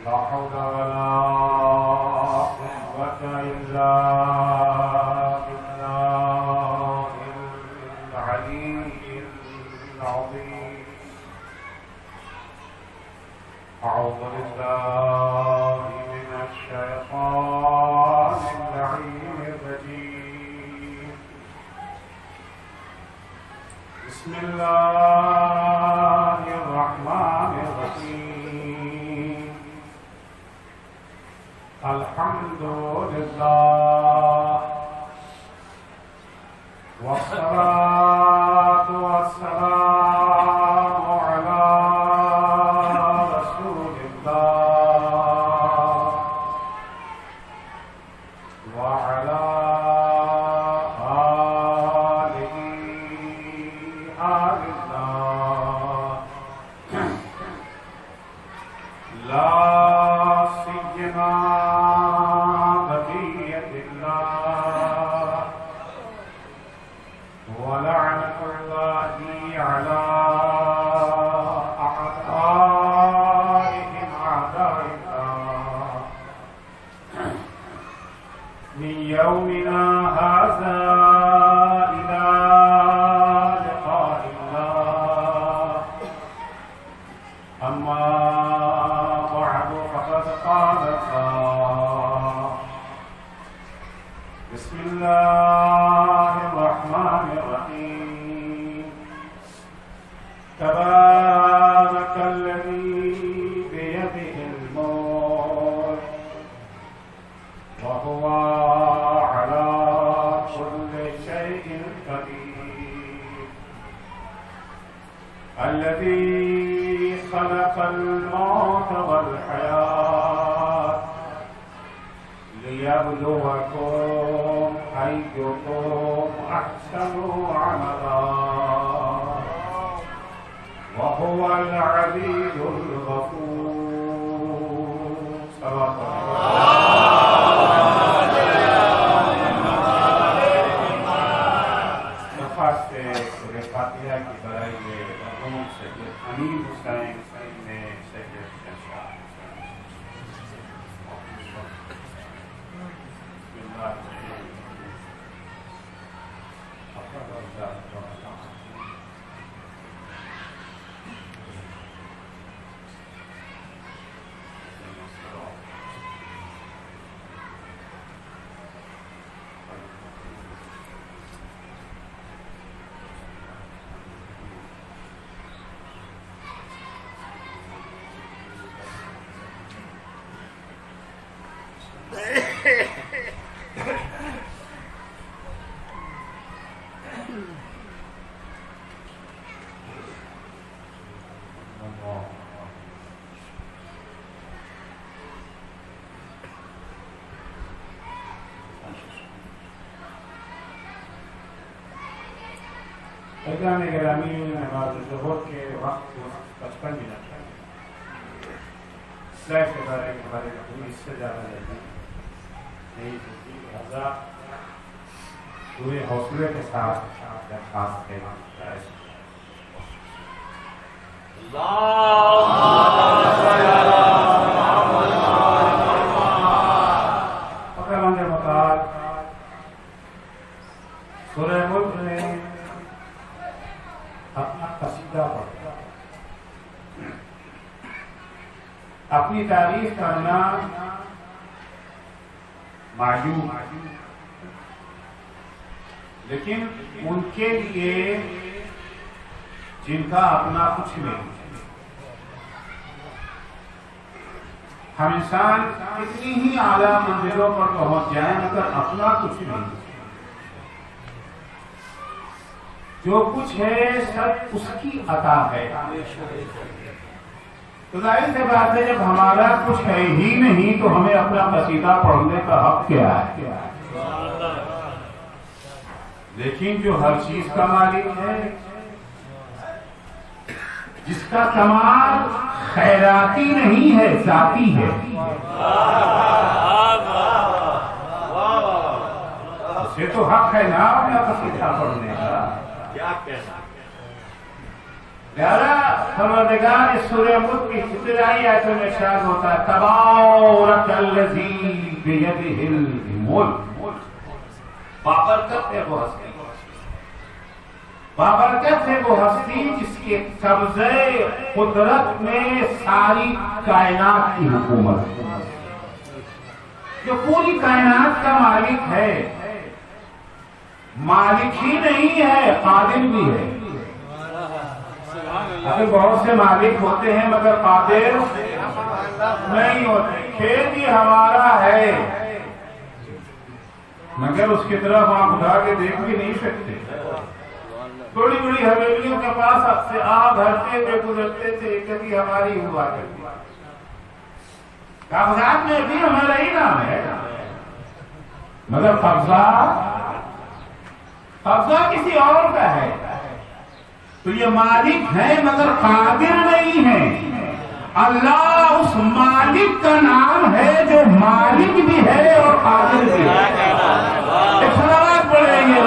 لا حول ولا قوة إلا بالله العلي العظيم. أعوذ بالله من الشيطان اللعين الرجيم. بسم الله الرحمن الرحيم. الحمد لله والصلاة والسلام على رسول الله وعلى آله آل الله لا سيما بقية الله ولعنة الله على أعدائهم أعداء الله من يومنا هذا إلى لقاء الله. أما بعد فقد قال الله بسم الله الرحمن الرحيم. تبارك الذي بيده الملك وهو على كل شيء قدير. الذي خلق الموت والحياة ليبلوكم أيكم أحسن عملا وهو العزيز الغفور. صدق الله. درخواست سورہ فاتحہ کی برائے مرحوم سید امین حسین نے احترام گرامی نماز ظہر کے وقت 55 منٹ ہے. اسلاف کے بارے میں اس سے زیادہ نہیں ہوتی، لہذا پورے حوصلے کے ساتھ درخواست ہے. فقرمند مطال سورہ ملک میں اپنا قصیدہ پڑھا، اپنی تعریف کرنا معیوب، لیکن ان کے لیے جن کا اپنا کچھ نہیں. ہم انسان کتنی ہی اعلیٰ منزلوں پر پہنچ جائیں مگر اپنا کچھ نہیں. جو کچھ ہے سب اس کی عطا ہے. تو ظاہر سی بات ہے جب ہمارا کچھ ہے ہی نہیں تو ہمیں اپنا قصیدہ پڑھنے کا حق کیا ہے؟ لیکن جو ہر چیز کا مالک ہے، جس کا کمال خیراتی نہیں ہے ذاتی ہے، اسے تو حق ہے نا اپنا قصیدہ پڑھنے کا. لہذا پروردگار اس سورہ ملک کی ابتدائی آیتوں میں ارشاد ہوتا ہے تبارک الذی بیدہ الملک، بابرکت ہے وہ ہستی، بابرکت ہے وہ ہستی جس کے قبضے قدرت میں ساری کائنات کی حکومت، جو پوری کائنات کا مالک ہے، مالک ہی نہیں ہے قادر بھی ہے۔ ابھی بہت سے مالک ہوتے ہیں مگر قادر نہیں ہوتے۔ کھیت ہی ہمارا ہے مگر اس کی طرف آپ اٹھا کے دیکھ بھی نہیں سکتے۔ بڑی بڑی حویلیوں کے پاس اب سے آپ بھرتے ہوئے گزرتے تھے، کبھی ہماری ہوا کرتی، کاغذات میں بھی ہمارا ہی نام ہے مگر قبضہ کسی اور کا ہے۔ تو یہ مالک ہے مگر قادر نہیں ہے۔ اللہ اس مالک کا نام ہے جو مالک بھی ہے اور قادر بھی ہے۔ ایک صلوات پڑھیں گے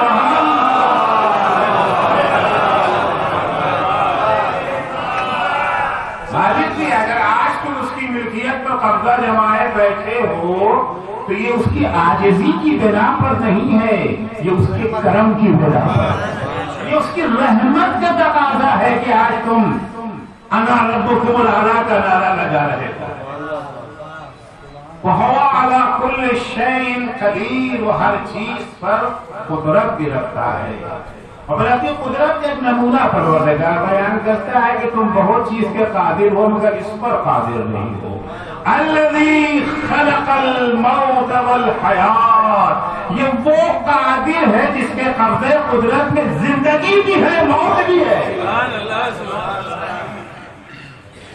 مالک بھی، اگر آج تم اس کی ملکیت پر قبضہ جمائے بیٹھے ہو تو یہ اس کی عاجزی کی بنا پر نہیں ہے، یہ اس کے کرم کی بنا پر، یہ اس کی رحمت کا تقاضا ہے کہ آج تم انا ربکم الاعلی کا نعرہ لگا رہے ہو۔ وَهُوَ عَلَى كُلِّ شَيْءٍ قدیر، وہ ہر چیز پر قدرت بھی رکھتا ہے۔ اور پھر اپنی قدرت کا ایک نمونہ پروردگار بیان کرتا ہے کہ تم بہت چیز کے قادر ہو مگر اس پر قادر نہیں ہو۔ الذی خلق الموت والحیات، یہ وہ قادر ہے جس کے قبضے قدرت میں زندگی بھی ہے موت بھی ہے۔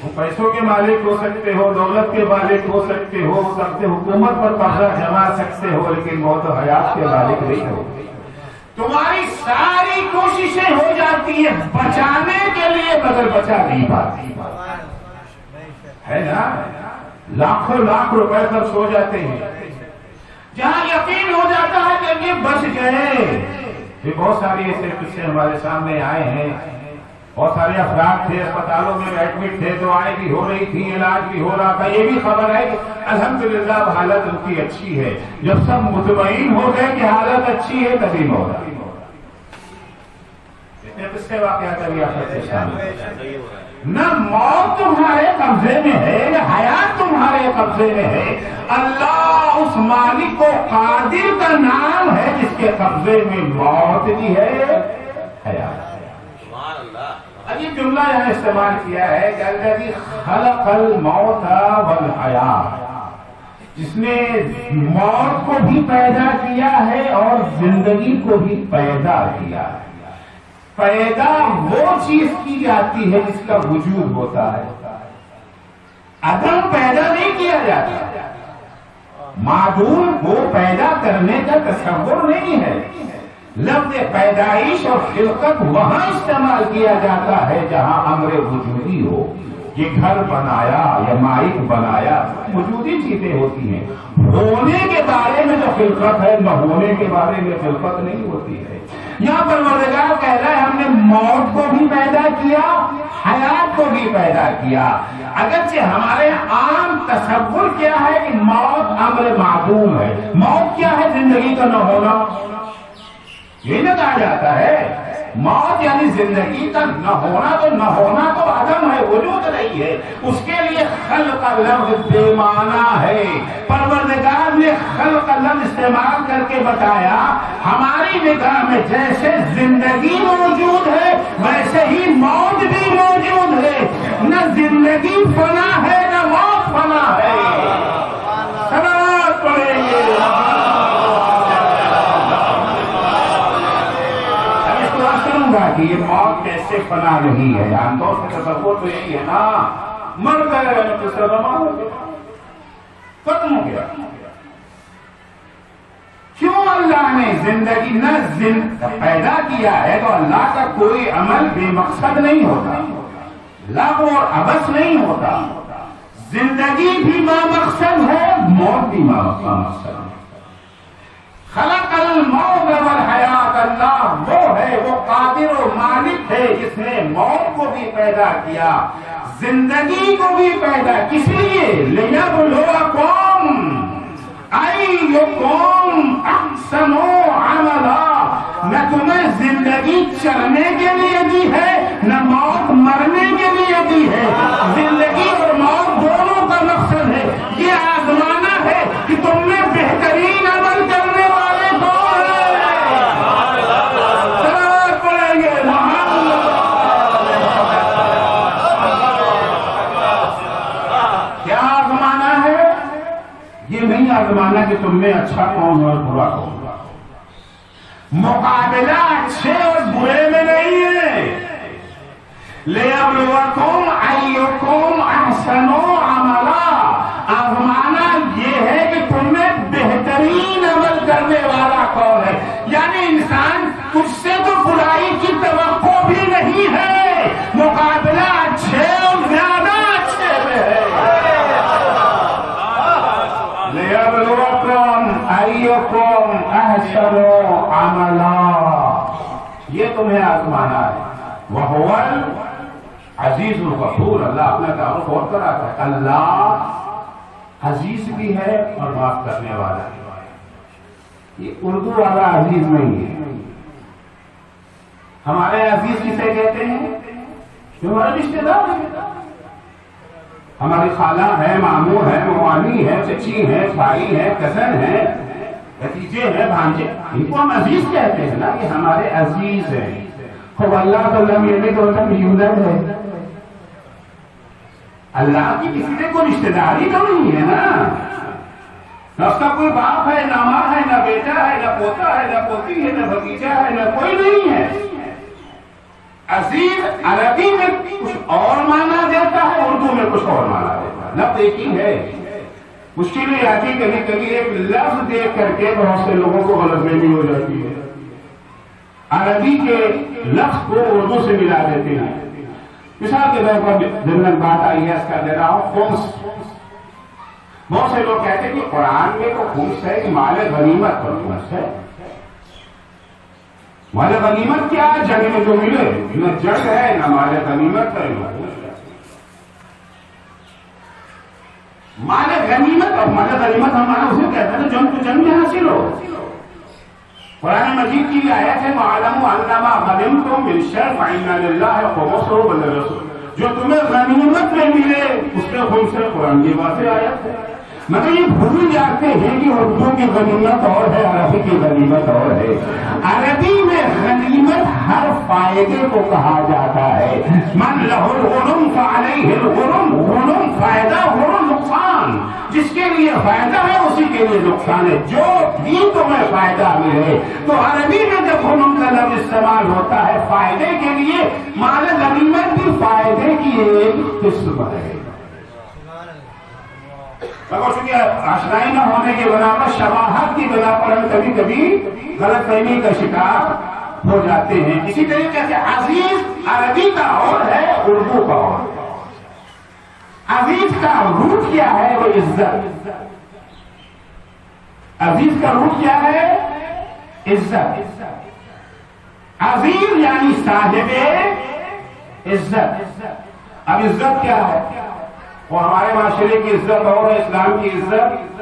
وہ پیسوں کے مالک ہو سکتے ہو، دولت کے مالک ہو سکتے ہو، سب سے حکومت پر قبضہ جما سکتے ہو، لیکن موت و حیات کے مالک نہیں ہو۔ تمہاری ساری کوششیں ہو جاتی ہیں بچانے کے لیے مگر بچا نہیں پاتی ہے نا۔ لاکھوں لاکھ روپے خرچ ہو جاتے ہیں، جہاں یقین ہو جاتا ہے کہ یہ بچ گئے۔ یہ بہت ساری ایسے قصے ہمارے سامنے آئے ہیں، بہت سارے افراد تھے اسپتالوں میں ایڈمٹ تھے، دعائیں بھی ہو رہی تھی، علاج بھی ہو رہا تھا، یہ بھی خبر ہے کہ الحمدللہ حالت ان کی اچھی ہے۔ جب سب مطمئن ہو گئے کہ حالت اچھی ہے تبھی موت۔ اتنے قصے واقعات ابھی آپ کے سامنے، نہ موت تمہارے قبضے میں ہے نہ حیات تمہارے قبضے میں ہے۔ اللہ اس مالک کو قادر کا نام ہے جس کے قبضے میں موت بھی ہے حیات۔ یہ جملہ یہاں استعمال کیا ہے کہ الذی خلق الموت والحیات، جس نے موت کو بھی پیدا کیا ہے اور زندگی کو بھی پیدا کیا ہے۔ پیدا وہ چیز کی جاتی ہے جس کا وجود ہوتا ہے، عدم پیدا نہیں کیا جاتا۔ معدوم کو پیدا کرنے کا تصور نہیں ہے۔ لفظ پیدائش اور خلقت وہاں استعمال کیا جاتا ہے جہاں امر وجودی ہو۔ یہ گھر بنایا یا مائک بنایا وجودی چیزیں ہوتی ہیں، ہونے کے بارے میں جو خلقت ہے نہ ہونے کے بارے میں خلقت نہیں ہوتی ہے۔ یہاں پروردگار کہہ رہا ہے ہم نے موت کو بھی پیدا کیا، حیات کو بھی پیدا کیا۔ اگرچہ ہمارے عام تصور کیا ہے کہ موت امر معدوم ہے، موت کیا ہے زندگی کا نہ ہونا، یہ نہ کہا جاتا ہے۔ موت یعنی زندگی کا نہ ہونا تو عدم ہے، وجود نہیں ہے، اس کے لیے خلق کا لفظ بے معنی ہے۔ پروردگار نے خلق کا لفظ استعمال کر کے بتایا ہماری نگاہ میں جیسے زندگی موجود ہے ویسے ہی موت بھی موجود ہے، نہ زندگی فنا ہے نہ موت فنا ہے۔ صلوات پڑھیں گے۔ کہ یہ موت کیسے فنا نہیں ہے، عام طور سے تصور تو یہی ہے نا، مر گئے ختم ہو گیا۔ کیوں اللہ نے زندگی نہ پیدا کیا ہے تو اللہ کا کوئی عمل بے مقصد نہیں ہوتا، لغو اور عبث نہیں ہوتا۔ زندگی بھی مقصد ہے، موت بھی مقصد ہے۔ خلق الموت والحیات، اللہ وہ ہے، وہ قادر و مالک ہے جس نے موت کو بھی پیدا کیا، زندگی کو بھی پیدا، کس لیے؟ لِيَبْلُوَكُمْ أَيُّكُمْ أَحْسَنُ عَمَلًا۔ نہ تمہیں زندگی چرنے کے لیے دی ہے، نہ موت مرنے کے لیے دی ہے۔ زندگی اور موت دونوں کا مقصد ہے یہ آزمانا ہے کہ تم میں بہترین عمل کرنے والے کون ہیں۔ سلام پڑھیں گے کیا آزمانا ہے؟ یہ نہیں آزمانا کہ تم میں اچھا کون اور برا کون۔ مقابلہ اچھے اور برے میں نہیں ہے۔ لِيَبْلُوَكُمْ أَيُّكُمْ أَحْسَنُ عَمَلًا، آزمانا یہ ہے کہ تم میں بہترین عمل کرنے والا کون ہے۔ یعنی انسان تجھ سے تو برائی کی توقع بھی نہیں ہے، مقابلہ اچھے اور زیادہ اچھے میں ہے۔ لِيَبْلُوَكُمْ أَيُّكُمْ أَحْسَنُ عَمَلًا، یہ تمہیں آزمانا ہے۔ وَهُوَ العزیز الغفور، اللہ اپنا تعارف اور کراتا ہے، اللہ عزیز بھی ہے اور معاف کرنے والا ہے۔ یہ اردو والا عزیز نہیں ہے۔ ہمارے عزیز کسے کہتے ہیں؟ جو ہمارے رشتے دار ہیں، ہماری خالہ ہے، ماموں ہے، موالی ہے، چچی ہے، بھائی ہے، کزن ہے، بھتیجے ہیں، بھانجے، ان کو ہم عزیز کہتے ہیں نا، یہ ہمارے عزیز ہیں۔ خوب اللہ تو لم یلد ولم یولد ہے، اللہ کی کسی سے کوئی رشتے داری تو نہیں ہے نا، نہ اس کا کوئی باپ ہے، نہ ماں ہے، نہ بیٹا ہے، نہ پوتا ہے، نہ پوتی ہے، نہ بھتیجا ہے، نہ کوئی نہیں ہے۔ عزیز عربی میں کچھ اور معنی دیتا ہے، اردو میں کچھ اور معنی دیتا ہے، لفظ ایک ہی ہے۔ مشکلیں آتی کبھی کبھی ایک لفظ دیکھ کر کے بہت سے لوگوں کو غلط فہمی ہو جاتی ہے، عربی کے لفظ کو اردو سے ملا دیتے ہیں۔ مثال کے طور پر جنرل بات آئی ہے، اس کا دے رہا ہوں خمس۔ بہت سے لوگ کہتے ہیں کہ قرآن میں تو خمس ہے کہ مال غنیمت پر خمس ہے۔ مال غنیمت کیا ہے؟ جنگ میں جو ملے، نہ جنگ ہے نہ مال غنیمت ہے، مال غنیمت اور مال غنیمت ہمارا اسے کہتے ہیں جنگ تو جنگ میں حاصل ہو۔ قرآن مجید کی آیت ہے وَاعْلَمُوا أَنَّمَا غَنِمْتُم مِّن شَيْءٍ فَإِنَّ لِلَّهِ خُمُسَهُ وَلِلرَّسُولِ، جو تمہیں غنیمت میں ملے اس کے خمس سے قرآن کی واضح آیت ہے۔ مگر یہ بھول جاتے ہیں کہ اردو کی غنیمت اور ہے، عربی کی غنیمت اور ہے۔ عربی میں غنیمت ہر فائدے کو کہا جاتا ہے، من لہ الغنم فعلیہ الغنم، غنم فائدہ، غنم نقصان، جس کے لیے فائدہ ہے اسی کے لیے نقصان ہے، جو بھی تمہیں فائدہ ملے۔ تو عربی میں جب غنم کا لفظ استعمال ہوتا ہے فائدے کے لیے، مال غنیمت بھی فائدے کی ایک قسم ہے۔ مگر چونکہ آشنائی نہ ہونے کی بنا پر، شباہت کی بنا پر ہم کبھی کبھی غلط فہمی کا شکار ہو جاتے ہیں۔ اسی طریقے سے عزیز عربی کا اور ہے، اردو کا اور۔ عزیز کا روٹ کیا ہے؟ وہ عزت۔ عزیز کا روٹ کیا ہے؟ عزت۔ عزیز یعنی صاحب عزت۔ اب عزت کیا ہے؟ وہ ہمارے معاشرے کی عزت اور ہے، اسلام کی عزت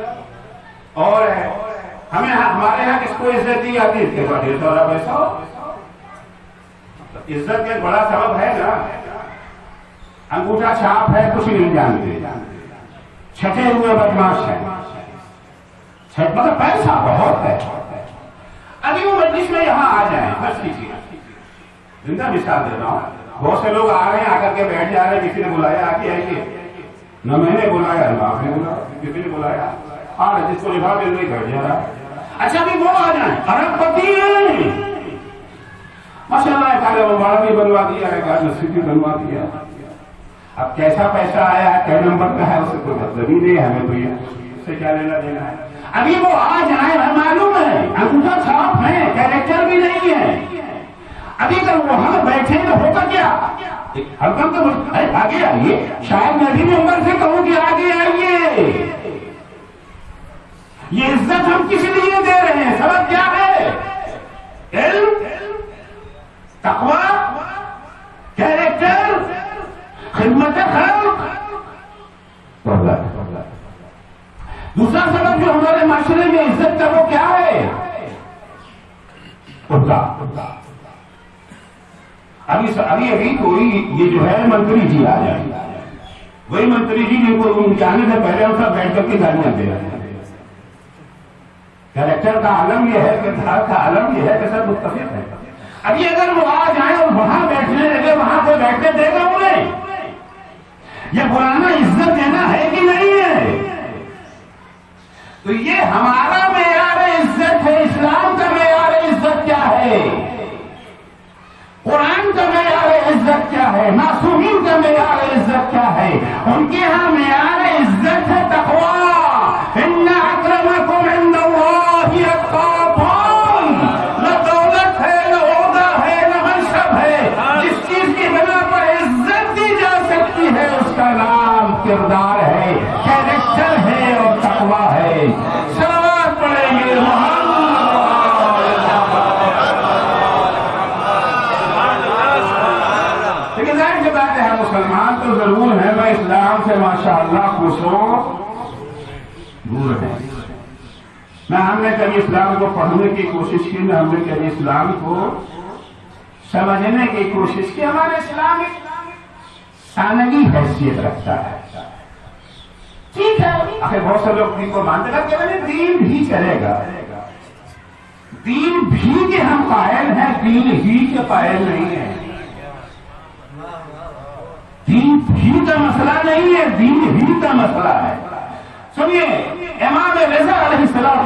اور ہے۔ ہمیں ہمارے یہاں کس کو عزت دی جاتی ہے؟ اس کے بعد ڈھیر سارا پیسہ ہو۔ عزت کا ایک بڑا سبب ہے نا، انگوٹھا چھاپ ہے، کچھ نہیں جانتے، چھٹے ہوئے بدماش ہیں، مطلب پیسہ بہت ہے۔ ابھی وہ مجلس میں یہاں آ جائیں، بس کیجیے، زندہ مثال دے رہا ہوں، بہت سے لوگ آ رہے ہیں، آ کر کے بیٹھ جا رہے ہیں، کسی نے بلایا آ کے آئیے، نہ میں نے بلایا نہ آپ نے بلایا، کسی نے بلایا آ رہے، جس کو لفا دل نہیں بیٹھ جا رہا۔ اچھا بھی وہ آ جائیں، ارب پتی ہیں ماشاء اللہ، ایک آدھا مبارک بھی بنوا دیا، ایک آدھا نصیب بھی بنوا دیا۔ اب کیسا پیسہ آیا ہے، کئی نمبر کا ہے، اسے کوئی مطلب ہی نہیں، ہمیں تو یہ اس سے کیا لینا دینا ہے۔ ابھی وہ آ جائیں، ہمیں معلوم ہے انگوٹھا چھاپ ہے، کیریکٹر بھی نہیں ہے۔ ابھی اگر وہاں بیٹھے تو ہوگا کیا؟ ہلکم تو آگے آئیے، شاید میں بھی ممبر سے کہوں کہ آگے آئیے۔ یہ عزت ہم کس لیے دے رہے ہیں؟ سبب کیا ہے؟ علم، تقویٰ، خدمت خلق تو اللہ۔ دوسرا سبب جو ہمارے معاشرے میں عزت کا وہ کیا ہے؟ ابھی کوئی یہ جو ہے منتری جی آ جائیں، وہی منتری جی جن کو ان کے آنے سے پہلے ہم سب بیٹھ کر کے گالیاں دے رہے ہیں۔ کلیکٹر کا عالم یہ ہے، کردار کا عالم یہ ہے کہ سب متفق ہے۔ ابھی اگر وہ آ جائیں اور وہاں بیٹھنے لگے، وہاں کوئی بیٹھنے دے گا انہیں؟ یہ پرانا عزت دینا ہے کہ نہیں ہے؟ تو یہ ہمارا معیار عزت ہے۔ اسلام کا معیار عزت کیا ہے؟ قرآن کا معیار عزت کیا ہے؟ معصومین کا معیار عزت کیا ہے؟ ان کے ہاں معیار عزت ہے تقویٰ۔ ان اکرمکم عند اللہ اتقاکم۔ نہ دولت ہے، نہ عہدہ ہے، نہ منصب ہے، جس چیز کی بنا پر عزت دی جا سکتی ہے اس کا نام کردار ہے، کیریکٹر ہے اور تقویٰ ہے۔ صلوات پڑھیں گے مسلمان تو ضرور ہے، میں اسلام سے ماشاءاللہ کوسوں دور ہے۔ نہ ہم نے کبھی اسلام کو پڑھنے کی کوشش کی، نہ ہم نے کبھی اسلام کو سمجھنے کی کوشش کی۔ ہمارا اسلام ثانوی حیثیت رکھتا ہے۔ ٹھیک ہے، آخر بہت سے لوگ دین کو مانتے ہیں کہ دین بھی چلے گا، دین بھی کے ہم قائل ہیں، دین ہی کے قائل نہیں ہیں۔ دین ہی کا مسئلہ نہیں ہے، دین ہی کا مسئلہ ہے۔ سنیے امام رضا علیہ السلام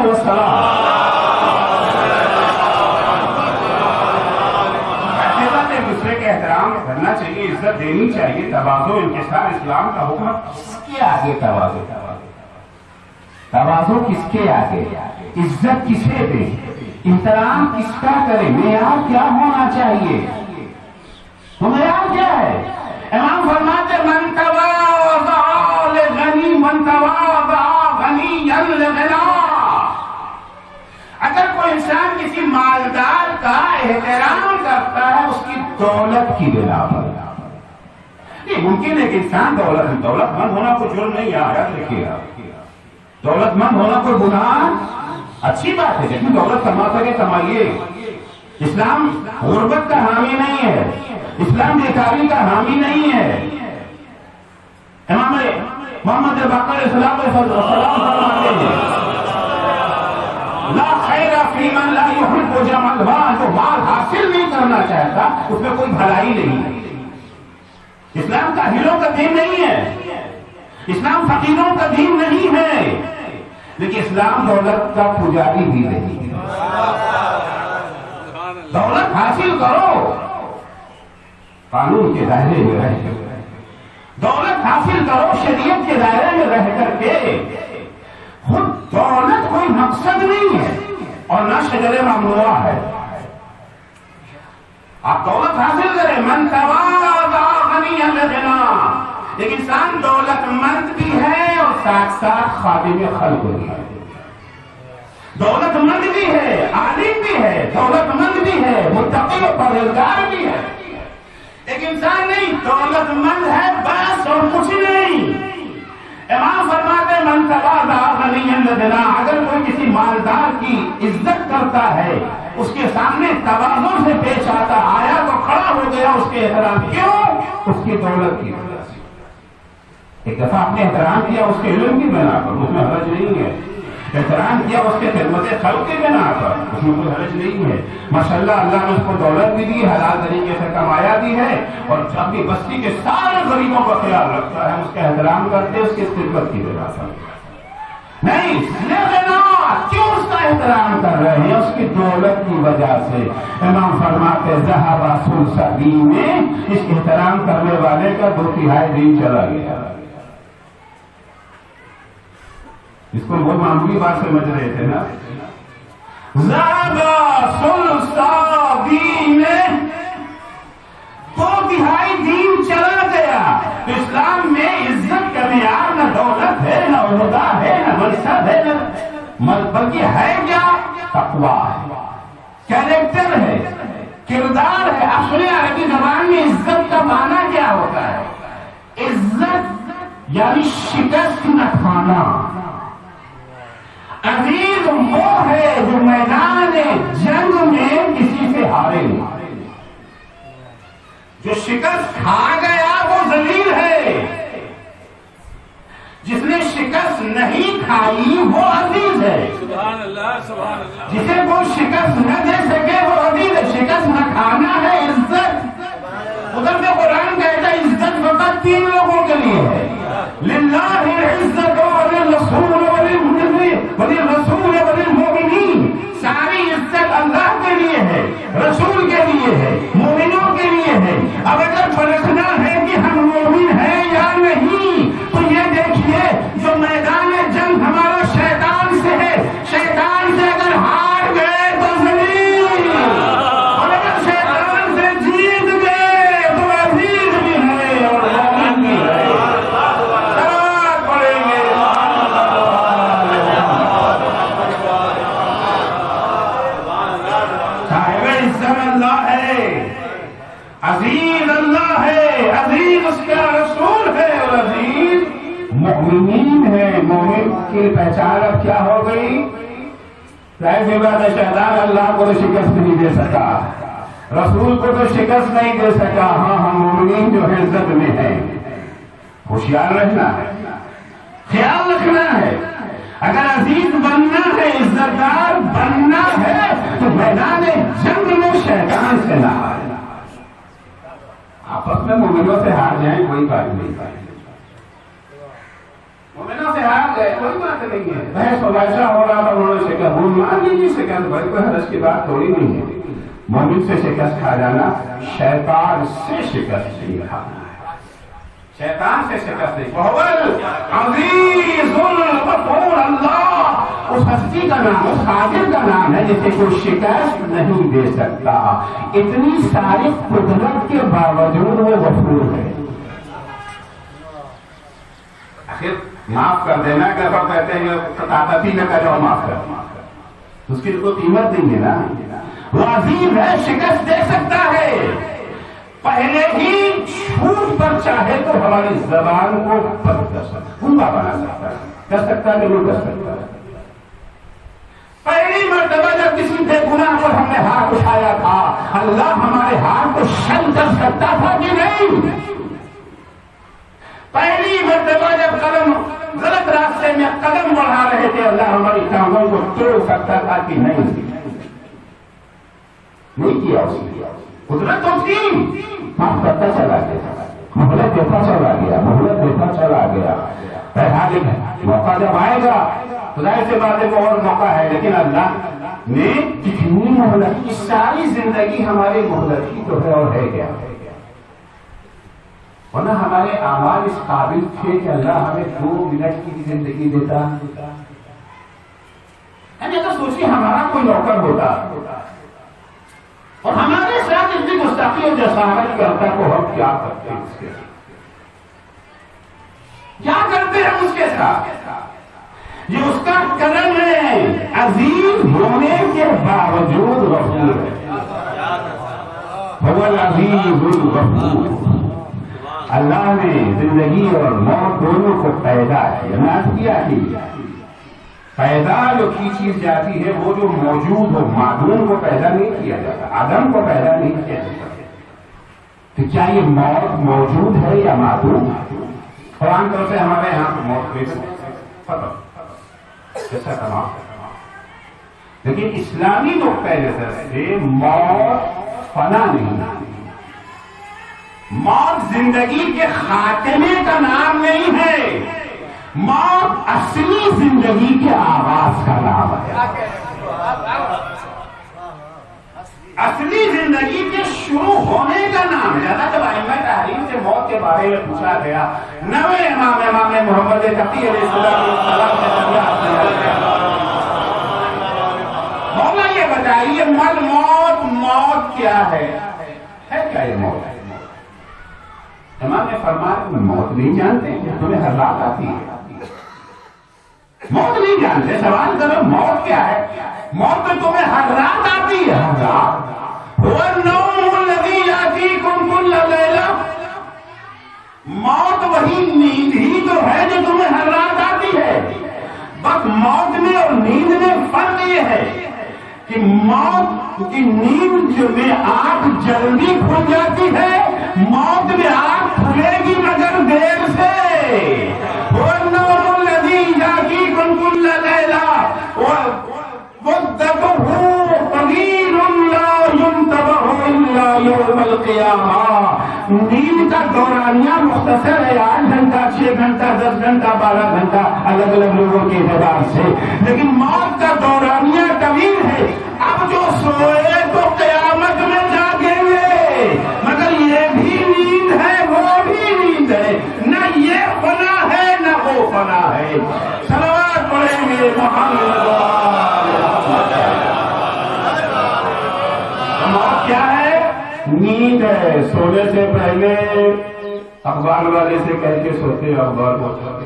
ایک دوسرے کے احترام کرنا چاہیے، عزت دینی چاہیے، تواضع انکسار اسلام کا حکم۔ کس کے آگے تواضع؟ تواضع کس کے آگے؟ عزت کسے دے؟ احترام کس کا کرے؟ معیار کیا ہونا چاہیے؟ وہ معیار کیا ہے؟ امام فرماتے من تواضع لغنی من تواضع غنیا لغنا۔ اگر کوئی انسان کسی مالدار کا احترام کرتا ہے اس کی دولت کی بنا پر، یہ ممکن ہے کہ انسان دولت مند ہونا کوئی جرم نہیں ہے، یاد رکھیے گا، دولت مند ہونا کوئی گناہ اچھی بات ہے، لیکن دولت کما سکے کمائیے۔ اسلام غربت کا حامی نہیں ہے، اسلام بیکاری کا حامی نہیں ہے۔ امام محمد باقر علیہ السلام فرماتے ہیں لا خیر فی من لا یحب جمع المال، جو مال حاصل نہیں کرنا چاہتا اس میں کوئی بھلائی نہیں ہے۔ اسلام کاہلوں کا دین نہیں ہے، اسلام فقیروں کا دین نہیں ہے، لیکن اسلام دولت کا پجاری بھی نہیں ہے۔ دولت حاصل کرو قانون کے دائرے میں رہ کر، دولت حاصل کرو شریعت کے دائرے میں رہ کر کے۔ خود دولت کوئی مقصد نہیں ہے اور نہ شجر ممنوع ہے۔ آپ دولت حاصل کریں، من تواضع غنیا لغنا، لیکن انسان دولت مند بھی ہے اور ساتھ ساتھ خادم خلق بھی ہے۔ دولت مند بھی ہے، عالم بھی ہے، دولت مند بھی ہے، متقی و پرہیزگار بھی ہے، ایک انسان نہیں دولت مند ہے بس اور کچھ نہیں۔ امام فرماتے من تواضع غنیا لغنا، اگر کوئی کسی مالدار کی عزت کرتا ہے، اس کے سامنے تواضع سے پیش آتا، آیا تو کھڑا ہو گیا اس کے احترام، کیوں؟ اس کی دولت کی وجہ سے۔ ایک دفعہ آپ نے احترام کیا اس کے علم کی بنا پر، اس میں حرج نہیں ہے۔ احترام کیا اس کے خدمت خلق کی بنا پر، اس میں کوئی حرج نہیں ہے۔ ماشاءاللہ اللہ نے اس کو دولت بھی دی، حلال طریقے سے کمایا بھی ہے، اور اپنی بستی کے سارے غریبوں کا خیال رکھتا ہے، اس کا احترام کرتے اس کی خدمت کی بنا پر۔ نہیں لیکن کیوں اس کا احترام کر رہے ہیں؟ اس کی دولت کی وجہ سے۔ امام فرماتے ذہب ثلث دین، اس احترام کرنے والے کا 2/3 دین چلا گیا۔ اس کو وہ معمولی بات سمجھ رہے تھے نا، زیادہ ثلث دین، 2/3 دین چلا گیا۔ تو اسلام میں عزت کا معیار نہ دولت ہے، نہ عہدہ ہے، نہ منصب ہے، نہ بلکہ ہے کیا؟ تقویٰ ہے، کیریکٹر ہے، کردار ہے۔ آپ سنیں عربی زبان میں عزت کا معنی کیا ہوتا ہے؟ عزت یعنی شکست نہ کھانا. عزیز وہ ہے جو میدان جنگ میں کسی سے ہارے. جو شکست کھا گیا وہ ذلیل ہے. جس نے شکست نہیں کھائی وہ عزیز ہے. سبحان اللہ سبحان اللہ. جسے کوئی شکست نہ دے سکے وہ عزیز ہے. شکست نہ کھانا ہے عزت. ادھر میں قرآن کہتا ہے عزت فقط 3 لوگوں کے لیے ہے. للہ العزت وللرسول وللمؤمنین. ساری عزت اللہ کے لیے ہے, رسول کے لیے ہے, مومنوں کے لیے ہے. اب اگر پرکھنا ہے کہ ہم مومن ہیں یا نہیں تو یہ دیکھیے جو میدان جنگ ہمارا شیطان سے ہے, شیطان سے اگر ہار گئے تو ذلیل, اور اگر شیطان سے جیت گئے تو عزیز بھی ہے اور مومن بھی ہے. صلوات پڑھیں گے. صاحب عزت اللہ ہے, عزیز اللہ ہے, عزیز اس کا رسول ہے, اور عزیز مومنین ہے. مومن کی پہچان اب کیا ہو گئی؟ ظاہر سی بات ہے شیطان اللہ کو تو شکست نہیں دے سکا, رسول کو تو شکست نہیں دے سکا. ہاں ہم مومنین جو ہے عزت میں ہیں. ہوشیار رہنا ہے, خیال رکھنا ہے. اگر عزیز بننا ہے, عزت دار بننا ہے تو میدان جنگ میں شیطان سے نہ ہارنا. آپس میں مومنوں سے ہار جائیں کوئی بات نہیں, مومنوں سے ہار گئے کوئی بات نہیں ہے. بحث مباحثہ ہو رہا تھا, انہوں نے شکست مان لیجیے. شکست بڑی کوئی حرج کی بات تھوڑی نہیں ہے. مومن سے شکست کھا جانا, شیطان سے شکست نہیں کھانا ہے. شیطان سے شکست نہیں. بہول عزیز الغفور اللہ اس ہستی کا نام, اس قادر کا نام ہے جسے کوئی شکست نہیں دے سکتا. اتنی ساری قدرت کے باوجود وہ غفور ہے. آخر معاف کر دینا کہ سب کہتے ہیں طاقت ہی نہ کر جاؤ معاف کر, اس کی تو قیمت نہیں ہے نا. وہ عظیم ہے, شکست دے سکتا ہے. پہلے ہی جھوٹ پر چاہے تو ہماری زبان کو گنگا بنا سکتا ہے. کر سکتا ہے کہ نہیں کر سکتا ہے. پہلی مرتبہ جب کسی بے گناہ پر ہم نے ہاتھ اٹھایا تھا, اللہ ہمارے ہاتھ کو شل کر سکتا تھا کہ نہیں؟ پہلی مرتبہ جب قدم غلط راستے میں قدم بڑھا رہے تھے, اللہ ہماری ٹانگوں کو توڑ سکتا تھا کہ نہیں کیا. اس نے قدرت تو تھی, معاف کرتا چلا گیا, مہلت دیتا چلا گیا, مہلت دیتا چلا گیا. بہرحال موقع جب آئے گا تو ظاہر سی بات ہے وہ اور موقع ہے, لیکن اللہ نے کتنی مہلت کی. ساری زندگی ہماری مہلت کی تو ہے, اور ہے کیا؟ ورنہ ہمارے اعمال اس قابل تھے کہ اللہ ہمیں 2 منٹ کی زندگی دیتا. تو سوچیے ہمارا کوئی نوکر ہوتا اور ہمارے ساتھ اتنی گستاخی اور جسارت کرتا تو ہم کیا کرتے ہیں اس کے ساتھ؟ کیا کرتے ہیں اس کے ساتھ؟ یہ اس کا کرم ہے, عزیز ہونے کے باوجود غفور ہے. هو العزیز الغفور. اللہ نے زندگی اور موت دونوں کو پیدا کیا. ناز کیا کہ پیدا جو کی چیز جاتی ہے وہ جو موجود ہو, معدوم کو پیدا نہیں کیا جاتا, عدم کو پیدا نہیں کیا جاتا. تو کیا یہ موت موجود ہے یا معدوم؟ قرآن طور سے ہمارے یہاں موت ایسا تمام, لیکن اسلامی نقطۂ نظر سے موت فنا نہیں. موت زندگی کے خاتمے کا نام نہیں ہے, موت اصلی زندگی کے آغاز کا نام ہے. اصلی زندگی کے شروع ہونے کا نام ہے. جب ائمہ تحریر سے موت کے بارے میں پوچھا گیا, 9 امام محمد تقی علیہ السلام نے مولا یہ بتائیے مل موت, موت کیا ہے کیا یہ موت؟ امام نے فرمایا تم موت نہیں جانتے, تمہیں حضرات آتی ہے, موت نہیں جانتے. سوال کرو موت کیا ہے؟ موت تو تمہیں ہر رات آتی ہے. ہر رات النوم الذی یاتیکم کل لیلہ, موت وہی موت کی نیند میں آنکھ جلدی کھل جاتی ہے، موت میں آنکھ کھلے گی مگر دیر سے۔ وَالنَّوْمُ الَّذِي يَأْتِيكُمْ كُلَّ لَيْلَةٍ وَمُدَّتُهُ طَوِيلٌ لَا يُنْتَبَهُ إِلَّا يَوْمَ الْقِيَامَةِ۔ نیند کا دورانیہ مختصر ہے، 8 گھنٹہ، 6 گھنٹہ، 10 گھنٹہ، 12 گھنٹہ، الگ الگ لوگوں کے اعتبار سے، لیکن موت کا دورانیہ طویل ہے۔ اب جو سوئے تو قیامت میں جاگیں گے، مگر یہ بھی نیند ہے، وہ بھی نیند ہے، نہ یہ فنا ہے نہ وہ فنا ہے۔ صلوات پڑھیں گے محمد۔ موت کیا ہے؟ نیند ہے۔ سونے سے پہلے اخبار والے سے کہہ کے سوتے اخبار پہنچاتے،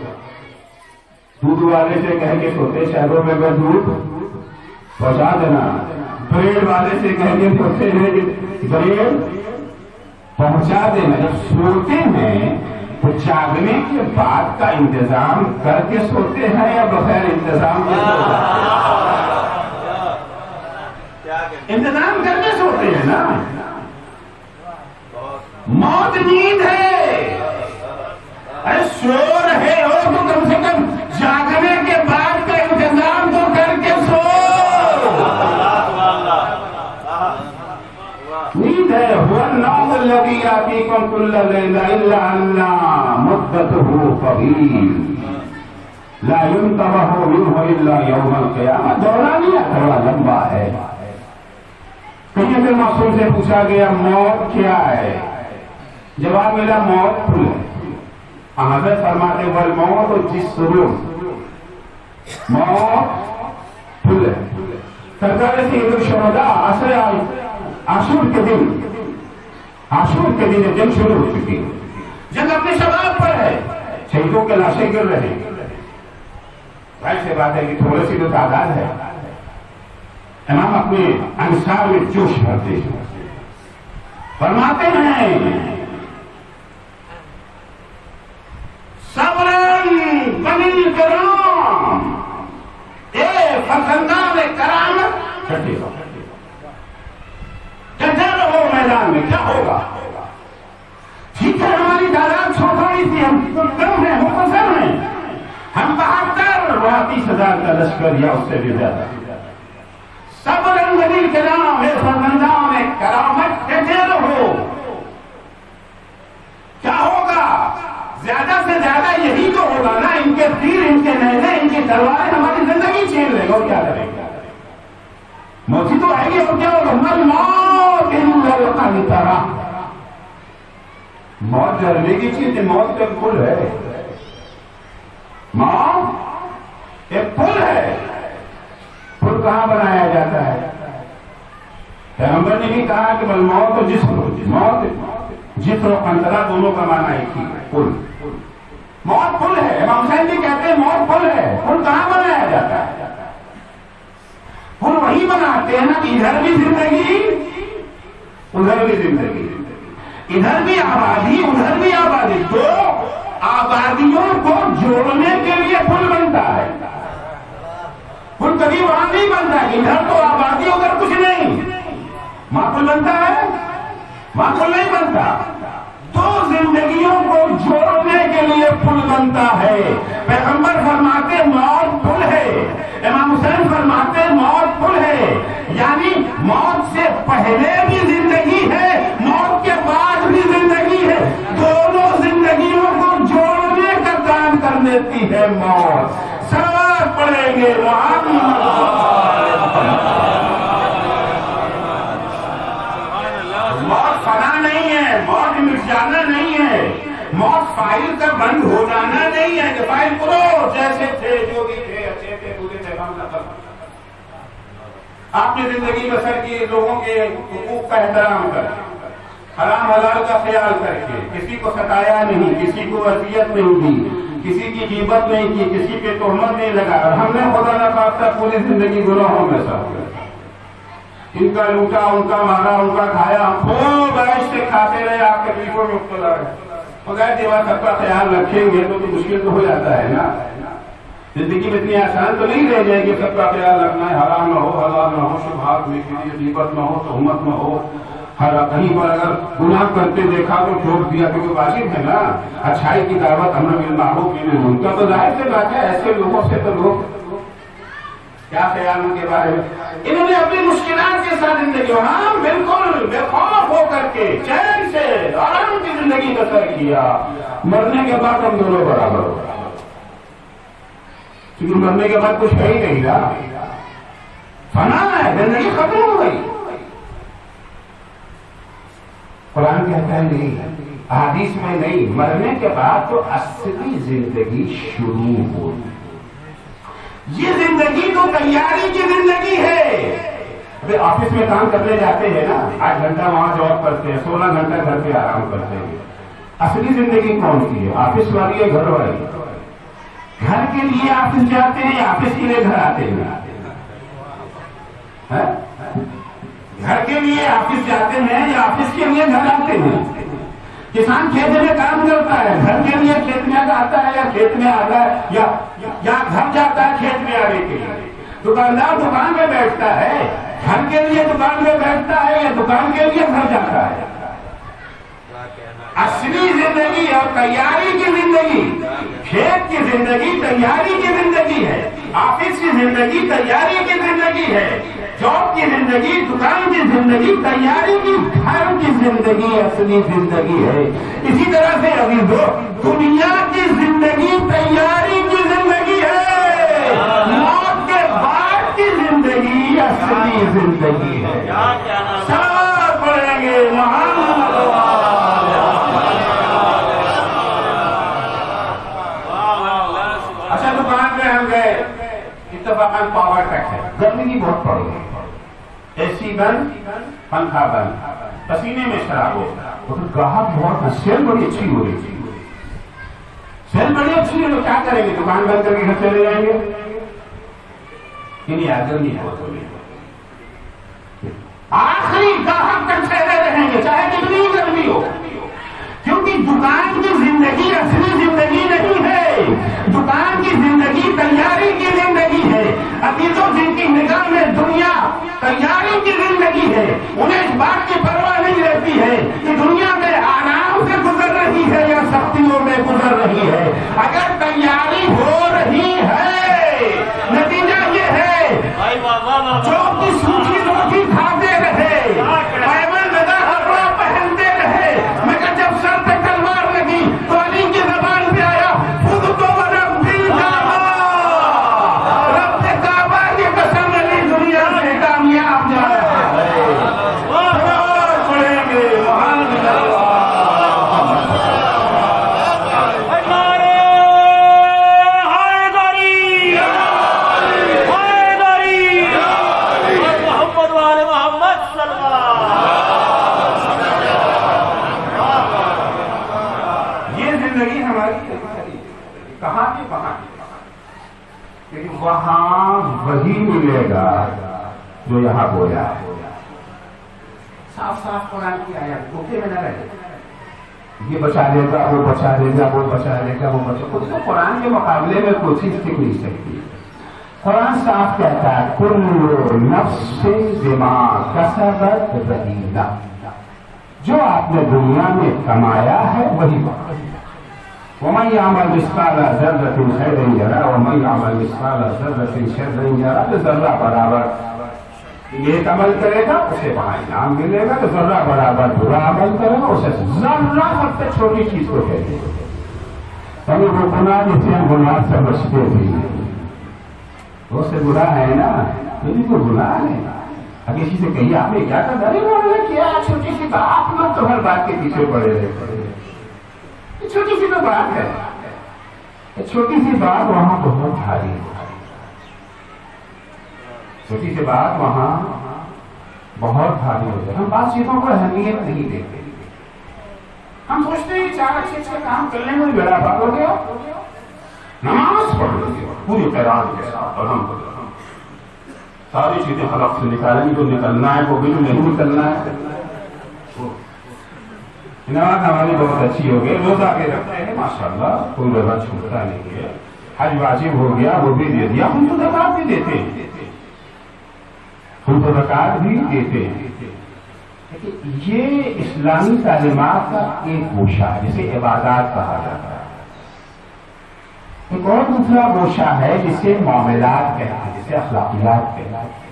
دودھ والے سے کہہ کے سوتے شہروں میں دودھ پہنچا دینا، بریڈ والے سے کہہ کے سوتے ہیں بریڈ پہنچا دینا۔ جب سوتے ہیں تو جاگنے کے بعد کا انتظام کر کے سوتے ہیں یا بغیر انتظام کے سوتے ہیں؟ انتظام کر کے سوتے ہیں نا۔ موت نیند ہے، ارے سو رہے ہو تو کم سے کم جاگنے کے بعد کا انتظام تو کر کے سو۔ نیند ہے، هو النوم الذي يأتيكم كل ليلة إلا أن مدته طويل لا ينتبه منه إلا يوم القيامة۔ دورانیہ تھوڑا لمبا ہے۔ کہیں سے معصوم سے پوچھا گیا موت کیا ہے؟ جواب ملا موت پھل ہے۔ حضرت فرماتے والموت جسر، موت پھل ہے۔ سرکار سید الشہداء عصر عاشور کے دن جنگ شروع ہو چکی، جنگ اپنے شباب پر ہے، شہیدوں کے لاشیں گر رہے ہیں۔ ظاہر سی بات ہے کہ تھوڑی سی تو تعداد ہے، امام اپنے انصار میں جوش بھرتے ہیں، فرماتے ہیں صبراً بنی کرام، اے فرزندان کرامت، ڈٹے رہو میدان میں، کیا ہوگا؟ ٹھیک ہے ہماری تعداد چھوٹی تھی، ہم کم ہیں، مختصر ہیں، ہم 32,000 کا لشکر یا اس سے بھی زیادہ۔ صبراً بنی کرام، اے فرزندان کرامت، ڈٹے رہو۔ کیا ہوگا؟ زیادہ سے زیادہ یہی تو ہوگا نا، ان کے تیر، ان کے نیزے، ان کی تلواریں ہماری زندگی چھین لے گا، اور کیا کریں گے؟ موتی تو آئے گی، اور کیا ہوگا؟ موت الا القنطرہ، موت ڈرنے کی چیز ہے، موت ایک پل ہے، موت ایک پل ہے۔ پل کہاں بنایا جاتا ہے؟ پیغمبر نے بھی کہا کہ موت و جسر، موت جسر و قنطرہ دونوں کا معنی ایک ہی ہے، پل۔ موت پل ہے، امام حسین بھی کہتے ہیں موت پل ہے۔ پل کہاں بنایا جاتا ہے؟ پل وہی بناتے ہیں نا، ادھر بھی زندگی ادھر بھی زندگی، ادھر بھی آبادی ادھر بھی آبادی، دو آبادیوں کو جوڑنے کے لیے پل بنتا ہے۔ پل کبھی وہاں نہیں بنتا، ادھر تو آبادی ادھر کچھ نہیں، وہاں پل بنتا ہے، وہاں پل نہیں بنتا۔ دو زندگیوں کو جوڑنے کے لیے پل بنتا ہے۔ پیغمبر فرماتے موت پل ہے، امام حسین فرماتے موت پل ہے، یعنی موت سے پہلے بھی زندگی ہے، موت کے بعد بھی زندگی ہے، دونوں زندگیوں کو جوڑنے کا کام کر لیتی ہے موت۔ صلوات پڑھیں گے موت فنا نہیں ہے، موت مٹ جانا نہیں ہے، موت فائل کا بند ہو جانا نہیں ہے کہ فائل کرو جیسے تھے، جو بھی تھے، اچھے تھے برے تھے، ہم نہ کرو۔ آپ نے زندگی بسر کی لوگوں کے حقوق کا احترام کر، حرام حلال کا خیال کر کے، کسی کو ستایا نہیں، کسی کو اذیت نہیں دی، کسی کی غیبت نہیں کی، کسی پہ تہمت نہیں لگا، اور ہم نے خدا نہ خواستہ پوری زندگی گناہوں میں سب ان کا لوٹا، ان کا مارا، ان کا کھایا، خوب عیش سے کھاتے رہے، آپ تکلیفوں میں مبتلا رہے۔ خدا کی بات سب کا خیال رکھیں گے تو مشکل تو ہو جاتا ہے نا۔ زندگی میں اتنی آسان تو نہیں رہ جائے گی، سب کا خیال رکھنا ہے، حرام نہ ہو، حلال نہ ہو، شبہات میں کسی غیبت نہ ہو، تہمت نہ ہو، ہر کہیں پر اگر گناہ کرتے دیکھا تو ٹھوک دیا، کیونکہ واجب ہے نا اچھائی کی دعوت، امر بالمعروف نہی منکر، تو ظاہر سی بات ہے ایسے لوگوں سے تو لوگ کیا خیال ان کے بارے میں، انہوں نے اپنی مشکلات کے ساتھ زندگی، ہاں بالکل بے خوف ہو کر کے چین سے آرام کی زندگی بسر کیا، مرنے کے بعد ہم دونوں برابر ہو، کیونکہ مرنے کے بعد کچھ ہے ہی نہیں نا، فنا ہے، زندگی ختم ہو گئی۔ قرآن کہتا ہے نہیں، حدیث میں نہیں، مرنے کے بعد تو اصلی زندگی شروع ہوگی۔ یہ زندگی تو تیاری کی زندگی ہے۔ ابھی آفس میں کام کرنے جاتے ہیں نا، 8 گھنٹہ وہاں جاب کرتے ہیں، 16 گھنٹہ گھر پہ آرام کرتے ہیں، اصلی زندگی کون سی ہے؟ آفس والی ہے گھر والی؟ گھر کے لیے آفس جاتے ہیں یا آفس کے لیے گھر آتے ہیں؟ گھر کے لیے آفس جاتے ہیں یا آفس کے لیے گھر آتے ہیں؟ کسان کھیت میں کام کرتا ہے، گھر کے لیے کھیت میں آتا ہے یا کھیت میں آتا ہے یا گھر جاتا ہے کھیت میں آنے کے لیے؟ دکاندار دکان میں بیٹھتا ہے، گھر کے لیے دکان میں بیٹھتا ہے یا دکان کے لیے گھر جاتا ہے؟ اصلی زندگی اور تیاری کی زندگی، کھیت کی زندگی تیاری کی زندگی ہے، آفس کی زندگی تیاری کی زندگی ہے، جاب کی زندگی، دکان کی زندگی تیاری کی، گھر کی زندگی اصلی زندگی ہے۔ اسی طرح سے ابھی دنیا کی زندگی تیاری کی زندگی ہے، موت کے بعد کی زندگی اصلی زندگی ہے۔ سب پڑھیں گے اچھا دکان پہ ہم گئے، اتفاقاً پاور ٹیکس ہے، گرمی بہت پڑ گئی، اے سی بند، پنکھا بند، پسینے میں شراب ہو، تو گاہک بہت، سیل بڑی اچھی ہو رہی تھی، سیل بڑی اچھی ہے، تو کیا کریں گے؟ دکان بند کر کے گھر چلے جائیں گے کہ نہیں؟ گرمی بہت ہو رہی ہے، آخری گاہک تک ٹھہرے رہیں گے چاہے کتنی گرمی ہو، کیونکہ دکان کی زندگی اصلی زندگی نہیں ہے، دکان کی زندگی تیاری کی زندگی ہے۔ ابھی تو جن کی نگاہ میں دنیا تیاری کی زندگی ہے، انہیں اس بات کی پرواہ نہیں رہتی ہے کہ دنیا میں آرام سے گزر رہی ہے یا سختیوں میں گزر رہی ہے۔ اگر تیاری ہو رہی ہے، نتیجہ یہ ہے جو کہ سوکھی روٹی کھاتے رہے، پیمن لگا کپڑا پہنتے رہے، مگر جب سر پہ تلوار لگی تو علی کی زبان پہ آیا خود تو رب الکعبہ، رب کعبہ کی قسم علی دنیا سے کامیاب جا رہا ہے۔ پڑھیں گے کہاں کی وہاں کی، لیکن وہاں وہی ملے گا جو یہاں بولا ہے۔ صاف صاف قرآن کی آیات دھوکے میں نہ رہے، یہ بچا لے گا، وہ بچا لے گا، وہ بچا لے گا، وہ بچا، خود تو قرآن کے مقابلے میں کوئی چیز ٹک نہیں سکتی۔ قرآن صاف کہتا ہے کل نفس بما کسبت رہینہ، جو آپ نے دنیا میں کمایا ہے وہی وقت۔ وَمَنْ يَعْمَلْ مِثْقَالَ ذَرَّةٍ خَيْرًا يَرَهُ وَمَنْ يَعْمَلْ مِثْقَالَ ذَرَّةٍ شَرًّا يَرَهُ، تو ذرہ برابر یہ عمل کرے گا اسے وہاں انعام ملے گا، تو ذرہ برابر برا عمل کرے گا اسے ذرہ سب سے چھوٹی چیز کو کہتے ہیں۔ یعنی وہ گناہ جس سے ہم گناہ سے بچتے بھی وہ سے گناہ ہے نا، یہ بھی تو گناہ ہے۔ اب کسی سے کہیے آپ نے کیا کہا، ارے وہ نے کیا چھوٹی سی بات، آپ لوگ تو ہر بات کے پیچھے پڑے رہتے ہیں، چھوٹی سی تو بات ہے، چھوٹی سی بات وہاں بہت بھاری ہے، چھوٹی سی بات وہاں بہت بھاری ہوتی ہے۔ ہم بات چیزوں کو اہمیت نہیں دیتے، ہم سوچتے ہیں 4 اچھے کام کرنے میں بڑا بات ہو گیا، نماز پڑھ لیں پوری قرآن کے ساتھ، الحمدللہ ساری چیزیں خلق سے نکالیں گے، جو نکلنا ہے وہ بالکل نہیں نکلنا ہے۔ نماز ہماری بہت اچھی ہو گئی، روزہ کے رکھتے ہیں ماشاءاللہ، کوئی روزہ چھوٹتا نہیں ہے، حج واجب ہو گیا وہ بھی دے دیا، ہم تو زکات بھی دیتے ہیں، ہم تو زکات بھی دیتے ہیں۔ یہ اسلامی تعلیمات کا ایک گوشہ ہے جسے عبادات کہا جاتا ہے۔ ایک اور دوسرا گوشہ ہے جسے معاملات کہتے ہیں، جسے اخلاقیات کہتے ہیں۔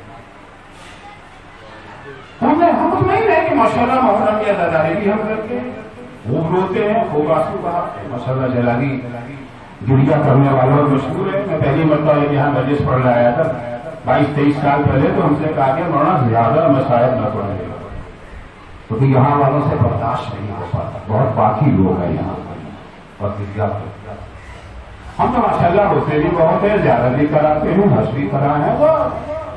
حکم نہیں ہے کہ ماشاءاللہ محرم کی اداداری بھی ہم کرتے ہیں، خوب روتے ہیں، خوب آنسو بہاتے ہیں۔ ماشاءاللہ جلالی گریا کرنے والوں مشہور ہے۔ میں پہلی مرتبہ یہاں مجلس پڑھ رہا تھا 22-23 سال پہلے، تو ہم سے کہا کہ مولانا زیادہ مسائل نہ پڑھیں، کیونکہ یہاں والوں سے برداشت نہیں ہو پاتا، بہت باقی لوگ ہیں یہاں اور ہم تو ماشاءاللہ ہوتے بھی بہت ہیں، زیادہ بھی کراتے ہیں، حج بھی کرائے ہیں، تو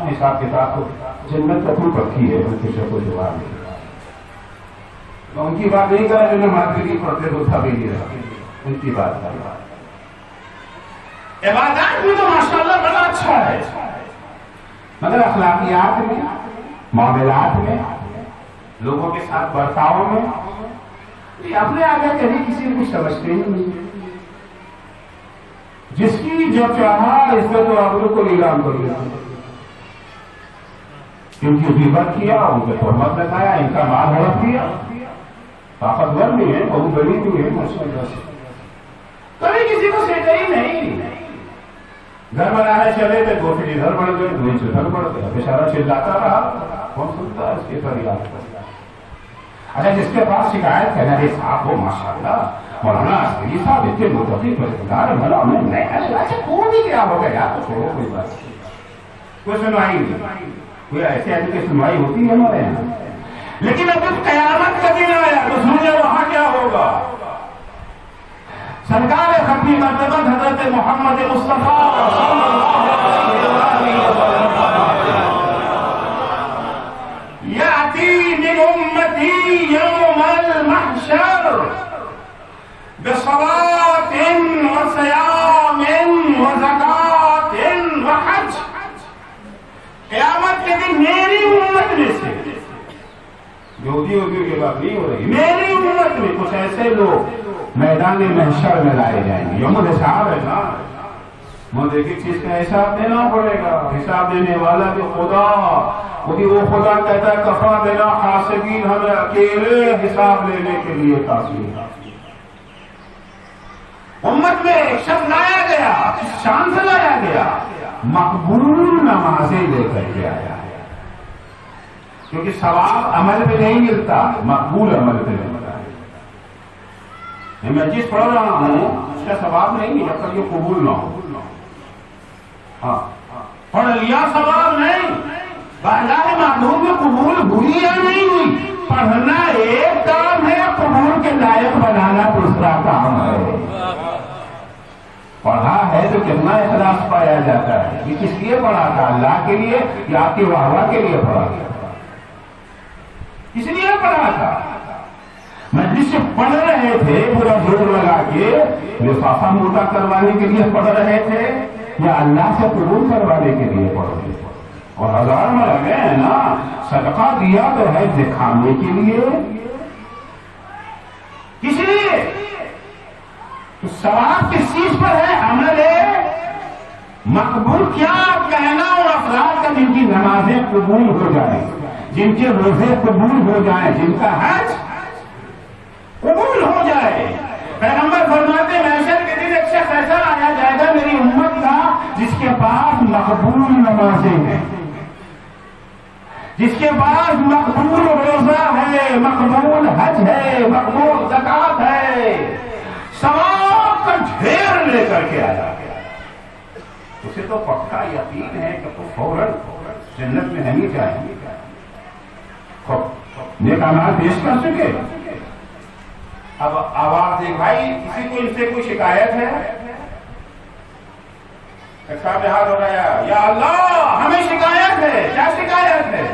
حساب کتاب کو جنت کپور رکھی ہے، ان کسی کو جواب نہیں، تو ان کی بات نہیں کرا جو نماز بھی پڑھتے تو تھا بھی نہیں رہا، ان کی بات کرا۔ عبادات بھی تو ماشاءاللہ بڑا اچھا ہے، مگر اخلاقیات میں، معاملات میں، لوگوں کے ساتھ برتاؤ میں اپنے آگے کبھی کسی کو سمجھتے ہی نہیں، جس کی جب چاہا عزت و آبرو کو نیلام کر دیا، ان کی غیبت کیا، ان کے تہمت لگایا، ان کا مال ہڑپ کیا، طاقتور بھی ہے، بہت بڑی بھی ہے، ماشاءاللہ سے کبھی کسی کو سیٹا ہی نہیں۔ گھر بنانے چلے تھے، دو فٹ ادھر بڑھ گئے، دو انچ ادھر بڑھ گئے، بیچارہ چلاتا رہا، کون سنتا ہے اس کی فریاد کو؟ اچھا جس کے پاس شکایت کہنا ہے صاحب ہو ماشاءاللہ مولانا عسکری صاحب اتنے متقی پرہیزگار بھلا میں اچھا کوئی بھی کیا ہو گیا تو چھوڑو، کوئی بات کوئی سنوائی نہیں، کوئی ایسے ایسی کی سنوائی ہوتی ہے ہمارے یہاں، لیکن اب قیامت کا دن آیا تو سنیے وہاں کیا ہوگا۔ سرکار ختمی مرتبہ حضرت محمد مصطفیٰ صلی اللہ علیہ وسلم یاتی من امتی یوم المحشر بصلاۃ وصیام وزکات وحج، قیامت کے دن میری امت میں سے، یہودی کی بات نہیں ہو رہی، میری امت میں کچھ ایسے لوگ میدان محشر میں لائے جائیں گے، یوم الحساب ہے نا، مجھے ایک چیز کا حساب دینا پڑے گا، حساب دینے والا جو خدا، وہ خدا کہتا ہے کفا بنا حاسبین، ہمیں اکیلے حساب لینے کے لیے کافی ہے۔ امت میں ایک شخص لایا گیا، شان سے لایا گیا، مقبول نمازیں لے کر کے آیا ہے، کیونکہ ثواب عمل میں نہیں ملتا، مقبول عمل پہ ملتا ہے۔ میں جس پڑھ رہا ہوں اس کا ثواب نہیں جب تک یہ قبول نہ ہو، ہاں پڑھ لیا ثواب نہیں، اللہ معلوم میں قبول ہوئی یا نہیں ہوئی، پڑھنا ایک کام ہے، قبول کے لائق بنانا دوسرا کام ہے۔ پڑھا ہے تو کتنا اخلاص پایا جاتا ہے، یہ کس لیے پڑھا تھا؟ اللہ کے لیے یا آپ کی واہ کے لیے پڑھا گیا؟ کس لیے پڑھا تھا؟ مجلس سے پڑھ رہے تھے پورا زور لگا کے لفافہ موٹا کروانے کے لیے پڑھ رہے تھے یا اللہ سے قبول کروانے کے لیے پڑھ رہے تھے؟ اور ہزار میں لگے ہیں نا، صدقہ دیا تو ہے دکھانے کے لیے، کس لیے؟ تو ثواب کس چیز پر ہے؟ عمل ہے مقبول۔ کیا کہنا اور افراد کا جن کی نمازیں قبول ہو جائیں، جن کے روزے قبول ہو جائیں، جن کا حج قبول ہو جائے۔ پیغمبر فرماتے ہیں محشر کے دن ایک شخص ایسا آیا جائے گا میری امت کا جس کے پاس مقبول نمازیں ہیں، جس کے پاس مقبول روزہ ہے، مقبول حج ہے، مقبول زکات ہے، ثواب کا ڈھیر لے کر کے آیا گیا، اسے تو پکا یقین ہے کہ تو فوراً جنت میں نہیں جائیں گے۔ نیک اعمال پیش کر چکے، اب آواز دے بھائی کسی کو ان سے کوئی شکایت ہے؟ ہاتھ اٹھایا، یا اللہ ہمیں شکایت ہے۔ کیا شکایت ہے؟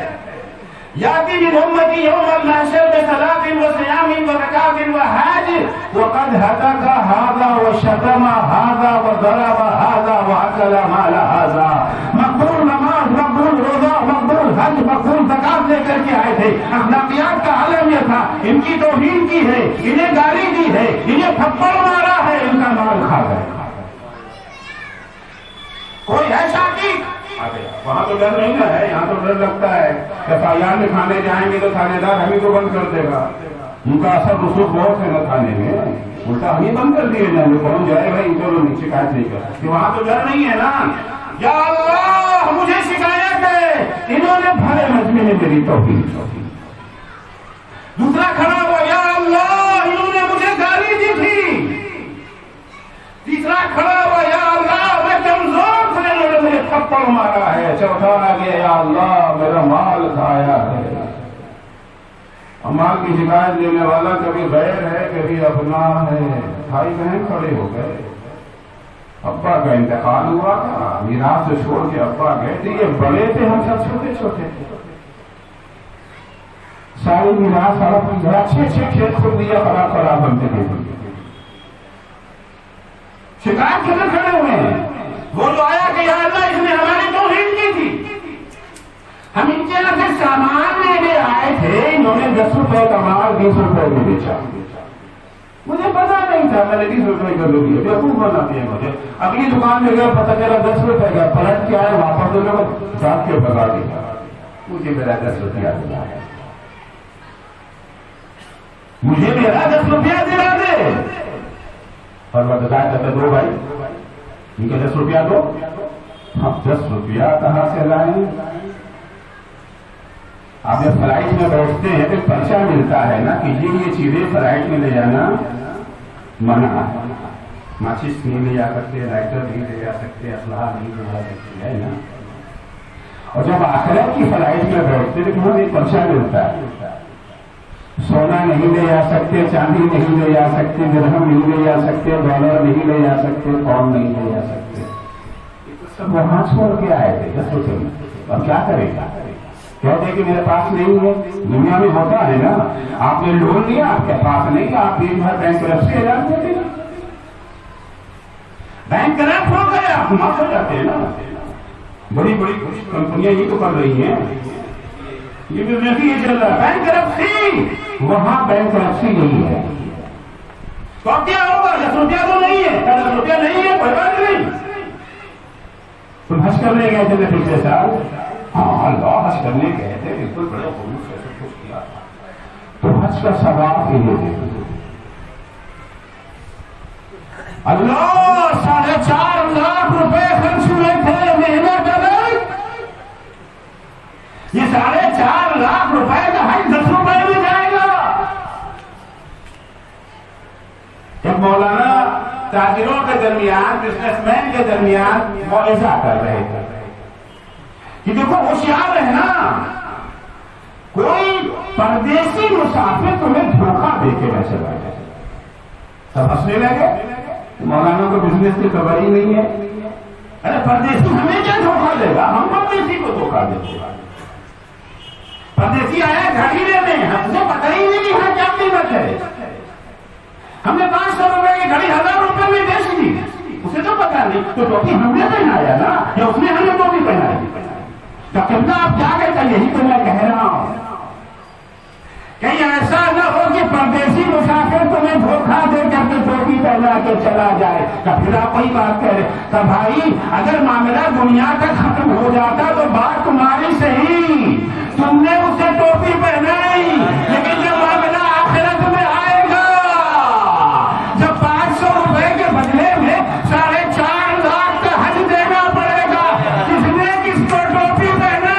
یاتی من امتی یوم المحشر بصلاۃ وصیام وزکات وحج وقد هتك هذا وشتم هذا وضرب هذا واكل مال هذا۔ مقبول نماز، مقبول روزہ، مقبول حج، مقبول زکات لے کر کے آئے تھے، اخلاقیات کا عالم یہ تھا، ان کی توہین کی ہے، انہیں گالی دی ہے، انہیں تھپڑ مارا ہے، ان کا مال کھا گئے۔ وہاں تو ڈر نہیں نا ہے، یہاں تو ڈر لگتا ہے کہ FIR میں کھانے جائیں گے تو تھانے دار ہمیں کو بند کر دے گا. ان کا اثر رسوخ بہت ہے نا تھانے میں، الٹا ہمیں بند کر دیے جائیں گے، کون جائے گا ان کو شکایت نہیں کر سکتے. وہاں تو ڈر نہیں ہے نا. یا اللہ مجھے شکایت ہے، انہوں نے بھرے مجمع میں میری توہین کی. دوسرا کھڑا ہوا، یا اللہ انہوں نے مجھے گالی دی تھی. تیسرا کھڑا ہوا، یا اللہ میں کمزور تھا، انہوں نے مجھے تھپڑ مارا ہے. چوتھا آ گیا، یا اللہ میرا مال کھایا ہے. مال کی شکایت لینے والا کبھی غیر ہے کبھی اپنا ہے. بھائی بہن کھڑے ہو گئے، ابا کا انتقال ہوا تھا، میراث سے چھوڑ کے ابا گئے تھے. یہ بڑے تھے، ہم سب چھوٹے چھوٹے تھے. ساری میراث ہڑپ لی، اچھے اچھے کھیت کھول دیا، خراب خراب بنتے تھے. شکایت کدھر کھڑے ہوئے ہیں؟ وہ جو آیا کہ یا اللہ اس نے ہماری توہین کی تھی، ہم ان کے یہاں سے سامان لینے آئے تھے، انہوں نے 10 روپے کا مال 20 روپے میں بیچا. مجھے پتا نہیں تھا، میں نے 20 روپے کا لے لیا. خوب بناتی ہے مجھے. اگلی دکان میں گیا، پتا چلا 10 روپے کا، پلٹ کے آئے واپس دے گا جاگ کے بگا دیا. مجھے میرا 10 روپیہ دلا ہے، مجھے میرا 10 روپیہ دلا دے. اور وہ بتایا کرتے دو بھائی ان کے 10 روپیہ دو. ہم 10 روپیہ کہاں سے لائیں؟ آپ جب فلائٹ میں بیٹھتے ہیں تو پرچہ ملتا ہے نا کہ یہ چیزیں فلائٹ میں لے جانا منع ہے. ماچس نہیں لے جا سکتے، لائٹر نہیں لے جا سکتے، اسلحہ نہیں لے جا سکتے، ہے نا. اور جب آخرت کی فلائٹ میں بیٹھتے تو ہمیں ایک پرچہ ملتا ہے. سونا نہیں لے جا سکتے، چاندی نہیں لے جا سکتے، درہم نہیں لے جا سکتے، ڈالر نہیں لے جا سکتے، پاؤنڈ نہیں لے جا سکتے. سب وہاں چھوڑ کے آئے تھے 10 روپے میں. اور کیا کرے گا؟ کہتے کہ میرے پاس نہیں ہے. دنیا میں ہوتا ہے نا، آپ نے لون لیا، آپ کے پاس نہیں، آپ دن بھر بینک کرپسی اعلان دیتے نا. بینک کرپٹ ہو گیا، آپ معاف ہو جاتے ہیں نا. بڑی بڑی کمپنیاں یہ تو کر رہی ہیں، یہ بزنس ہی چل رہا ہے. بینک کرپسی، وہاں بینک کرپسی نہیں ہے. تو اب کیا ہوگا؟ 10 روپیہ تو نہیں ہے، 10 روپیہ نہیں ہے، کوئی بات نہیں. تم حج کرنے گئے تھے پچھلے سال؟ ہاں اللہ حج کرنے گئے تھے، بالکل بڑے خلوص سے سب کچھ کیا تھا. تو حج کا ثواب کے لیے دیکھو، اللہ 4.5 لاکھ روپے خرچ ہوئے تھے محنت کریں. یہ 4.5 لاکھ روپے کا حج 10 روپے میں جائے گا. جب مولانا تاجروں کے درمیان، بزنس مین کے درمیان موعظہ کر رہے تھے کہ دیکھو ہوشیار رہنا، کوئی پردیسی مسافر تمہیں دھوکہ دے کے نہ چلا جائے. سب ہنسنے لگے. مولانا کو بزنس کی خبر ہی نہیں ہے. ارے پردیسی ہمیں کیا دھوکہ دے گا؟ ہم پردیسی کو دھوکہ دیں گے. پردیسی آیا گھڑی لینے، ہم سے پتہ ہی نہیں کہ کیا قیمت ہے. ہم نے 500 روپے کی گھڑی 1000 روپے میں بیچ دی، اسے تو پتا نہیں. تو ٹوپی ہم نے پہنایا نا، یا اس نے ہمیں ٹوپی پہنائی؟ تو کہنا آپ کیا کہتا، یہی تو میں کہہ رہا ہوں. کہیں ایسا نہ ہو کہ پردیسی مسافر تمہیں دھوکہ دے کر کے ٹوپی پہنا کے چلا جائے. پھر آپ وہی بات کہہ رہے کہ بھائی اگر معاملہ دنیا کا ختم ہو جاتا تو بات تمہاری صحیح، تم نے اسے ٹوپی پہنائی، لیکن جب معاملہ آخرت میں آئے گا، جب 500 روپے کے بدلے میں 4.5 لاکھ کا حج دینا پڑے گا، کس نے کس کو ٹوپی پہنائی؟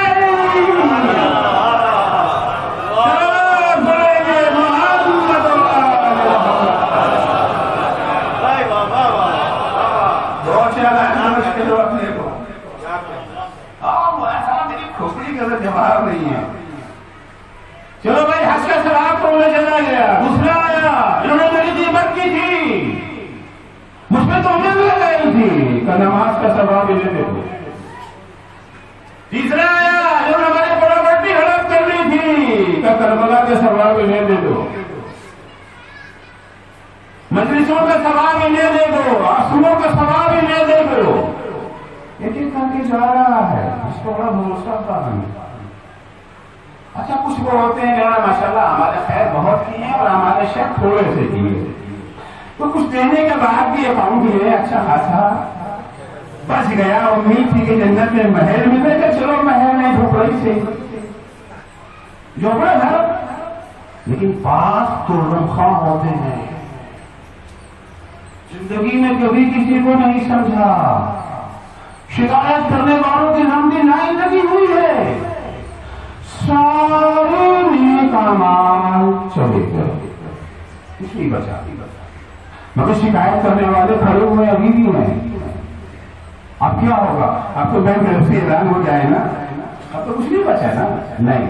جواب نہیں ہے. چلو بھائی حج کا ثواب تو انہیں چلا گیا. دوسرا آیا، انہوں نے میری غیبت کی تھی، مجھ پہ تو امید لگائی تھی کہ نماز کا ثواب انہیں دے دو. تیسرا آیا، انہوں نے ہماری پراپرٹی ہڑپ کرنی تھی کہ کربلا کے ثواب انہیں دے دو، مجلسوں کا ثواب انہیں دے دو، آسموں کا ثواب انہیں دے دو. ایک ایک کر کے جا رہا ہے. اس کو بڑا بھروسہ تھا ہمیں. اچھا کچھ وہ ہوتے ہیں جنہوں نے ماشاءاللہ ہمارے خیر بہت کی ہیں اور ہمارے شر تھوڑے سے کیے، تو کچھ دینے کے بعد بھی اکاؤنٹ میں اچھا خاصا بس گیا، امید تھی کہ جنت میں محل ملے گا، چلو محل نہیں جھوپڑی سے جھوپڑا تھا، لیکن پاس تو رخا ہوتے ہیں۔ زندگی میں کبھی کسی کو نہیں سمجھا، شکایت کرنے والوں کی لمبی لائن لگی ہوئی ہے، سارے نیک اعمال چلے گئے، کچھ نہیں بچا، مگر شکایت کرنے والے کھڑے ہوئے ابھی بھی ہیں۔ اب کیا ہوگا؟ اب تو بینک سے اعلان ہو جائے نا، اب تو کچھ نہیں بچا نا، نہیں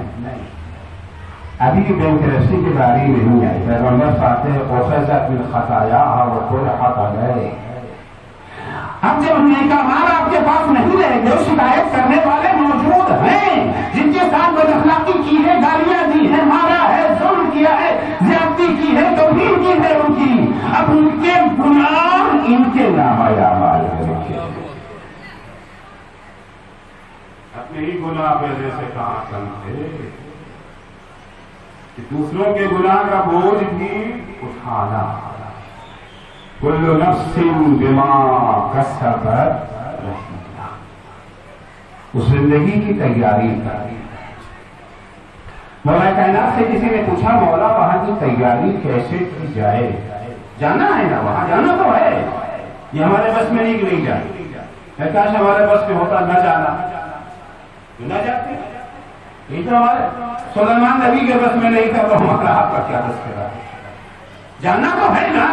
ابھی بھی بینک رفسی کی باری نہیں آئی۔ پیغمبر فرماتے ہیں اخذت من خطایا وطرحت علیہ، اب جب نیک اعمال آپ کے پاس نہیں رہے گے، شکایت کرنے والے موجود ہیں جن کے ساتھ بد اخلاقی کی ہے، گالیاں دی ہے، مارا ہے، ظلم کیا ہے، زیادتی کی ہے، توہین کی ہے ان کی، اب ان کے گناہ ان کے نامہ اعمال میں لکھے، اپنے ہی گناہ پہلے سے کہاں کم تھے کہ دوسروں کے گناہ کا بوجھ بھی اٹھانا۔ کل نفس بما کسبت رہینا، اس زندگی کی تیاری کری۔ مولا کائنات سے کسی نے پوچھا مولا وہاں کی تیاری کیسے کی جائے؟ جانا ہے نا، وہاں جانا تو ہے، یہ ہمارے بس میں نہیں کہ نہیں جائے، کاش ہمارے بس میں ہوتا نہ جانا، نہ جاتے، یہ تو ہمارے سلیمان نبی کے بس میں نہیں تھا، تو ہمارا آپ کا کیا بس کرا؟ جانا تو ہے نا،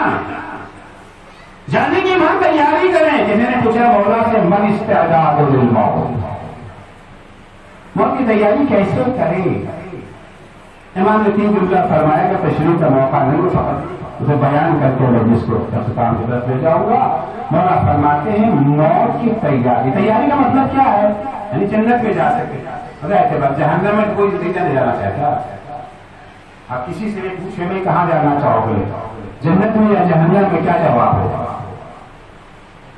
جانے کی وہاں تیاری کریں۔ جنہوں نے پوچھا مولا سے من استعداد للموت، موت کی تیاری کیسے کریں؟ امام نے 3 جملہ فرمایا کہ تشریح کا موقع نہیں ہوتا، اسے بیان کر کے میں جس کو اختتام کی طرف لے جاؤں گا۔ مولا فرماتے ہیں موت کی تیاری، تیاری کا مطلب کیا ہے؟ یعنی جنت میں جا سکے، رہتے بس جہنم میں کوئی زندگی نہیں جانا چاہتا۔ آپ کسی سے پوچھے میں کہاں جانا چاہو گے، جنت میں یا جہنم میں، کیا جواب ہوگا؟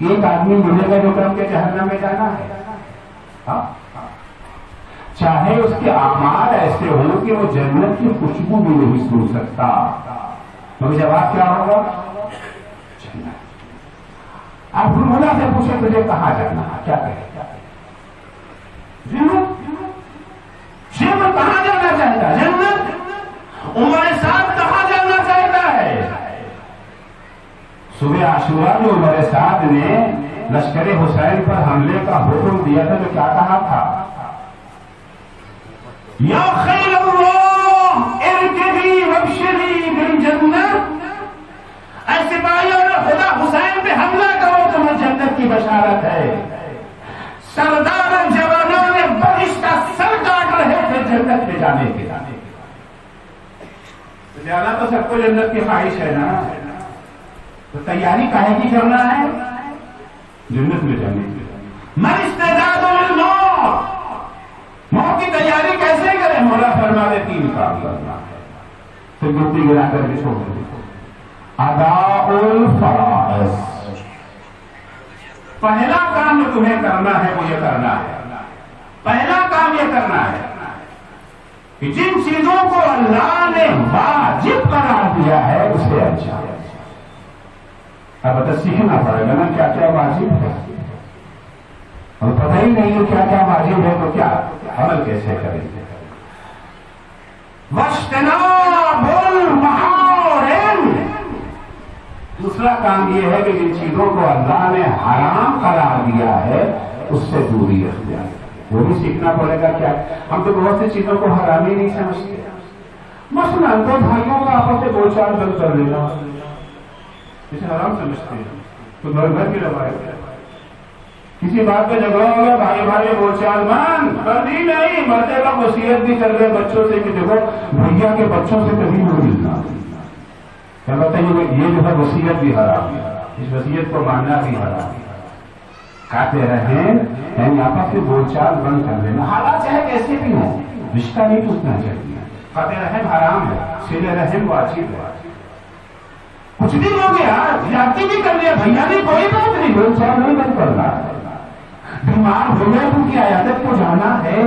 ایک آدمی ملے گا جو کہتے کہ جہنم میں جانا ہے، چاہے اس کے اعمال ایسے ہوں کہ وہ جنت کی خوشبو بھی نہیں سن سکتا، مگر جواب کیا ہوگا؟ جنت۔ آپ مولا سے پوچھے تجھے کہاں جانا ہے، کیا کہے؟ جنت۔ شیخ کہاں جانا چاہتا ہے؟ جنت۔ عمر سعد کہاں جانا چاہتا ہے؟ صبح عاشورہ میں عمر سعد نے لشکر حسین پر حملے کا حکم دیا تھا، تو کیا کہا تھا؟ یا خیل اللہ ارکبی وابشری بالجنہ، اے سپاہیوں نے خدا حسین پہ حملہ کرو، تمہیں جنت کی بشارت ہے۔ سردار جوانوں نے بارش کا سر کاٹ رہے تھے جنت میں جانے کے، جانا تو سب کو جنت کی خواہش ہے نا، تو تیاری کاہے کی کرنا ہے؟ جنت میں جانے کی۔ من استعداد للموت، موت کی تیاری کیسے کریں؟ مولا فرما دے 3 کام کرنا ہے، پھر گنتی گنا کر کے چھوڑ دیں۔ اداء الفرائض، پہلا کام جو تمہیں کرنا ہے وہ یہ کرنا ہے، پہلا کام یہ کرنا ہے کہ جن چیزوں کو اللہ نے واجب قرار دیا ہے اسے اچھا، اب بتا سیکھنا پڑے گا نا کیا کیا واجب ہے، اور پتہ ہی نہیں ہے کیا کیا واجب ہے تو کیا عمل کیسے کریں گے۔ واجتناب المحارم، دوسرا کام یہ ہے کہ جن چیزوں کو اللہ نے حرام قرار دیا ہے اس سے دوری اختیار، وہ بھی سیکھنا پڑے گا۔ کیا ہم تو بہت سی چیزوں کو حرام ہی نہیں سمجھتے، مثلا دو بھائیوں کا آپس سے بول چال بند کر لینا اسے حرام سمجھتے ہیں، تو گھر کی روایت ہے، کسی بات پہ جھگڑا ہو گیا، بھائی بھائی بول چال مان بندی نہیں، مرتے وقت وصیت بھی کر رہے بچوں سے کہ دیکھو بھیا کے بچوں سے کبھی نہ ملنا، کیا بتائیے یہ جو ہے وصیت بھی حرام ہے، اس وصیت کو ماننا بھی حرام ہے۔ کہتے رہیں یعنی آپس سے بول چال بند کر لینا، حالات چاہے کیسے بھی ہوں، رشتہ نہیں ٹوٹنا چاہیے۔ قطع رحم حرام ہے، صلہ رحم واجب ہے۔ کچھ بھی ہو گیا زیادتی بھی کر لیا بھیا نے، کوئی بات نہیں، بول چال نہیں بند کرنا۔ بیمار ہو گئے ان کی عیادت کو جانا ہے،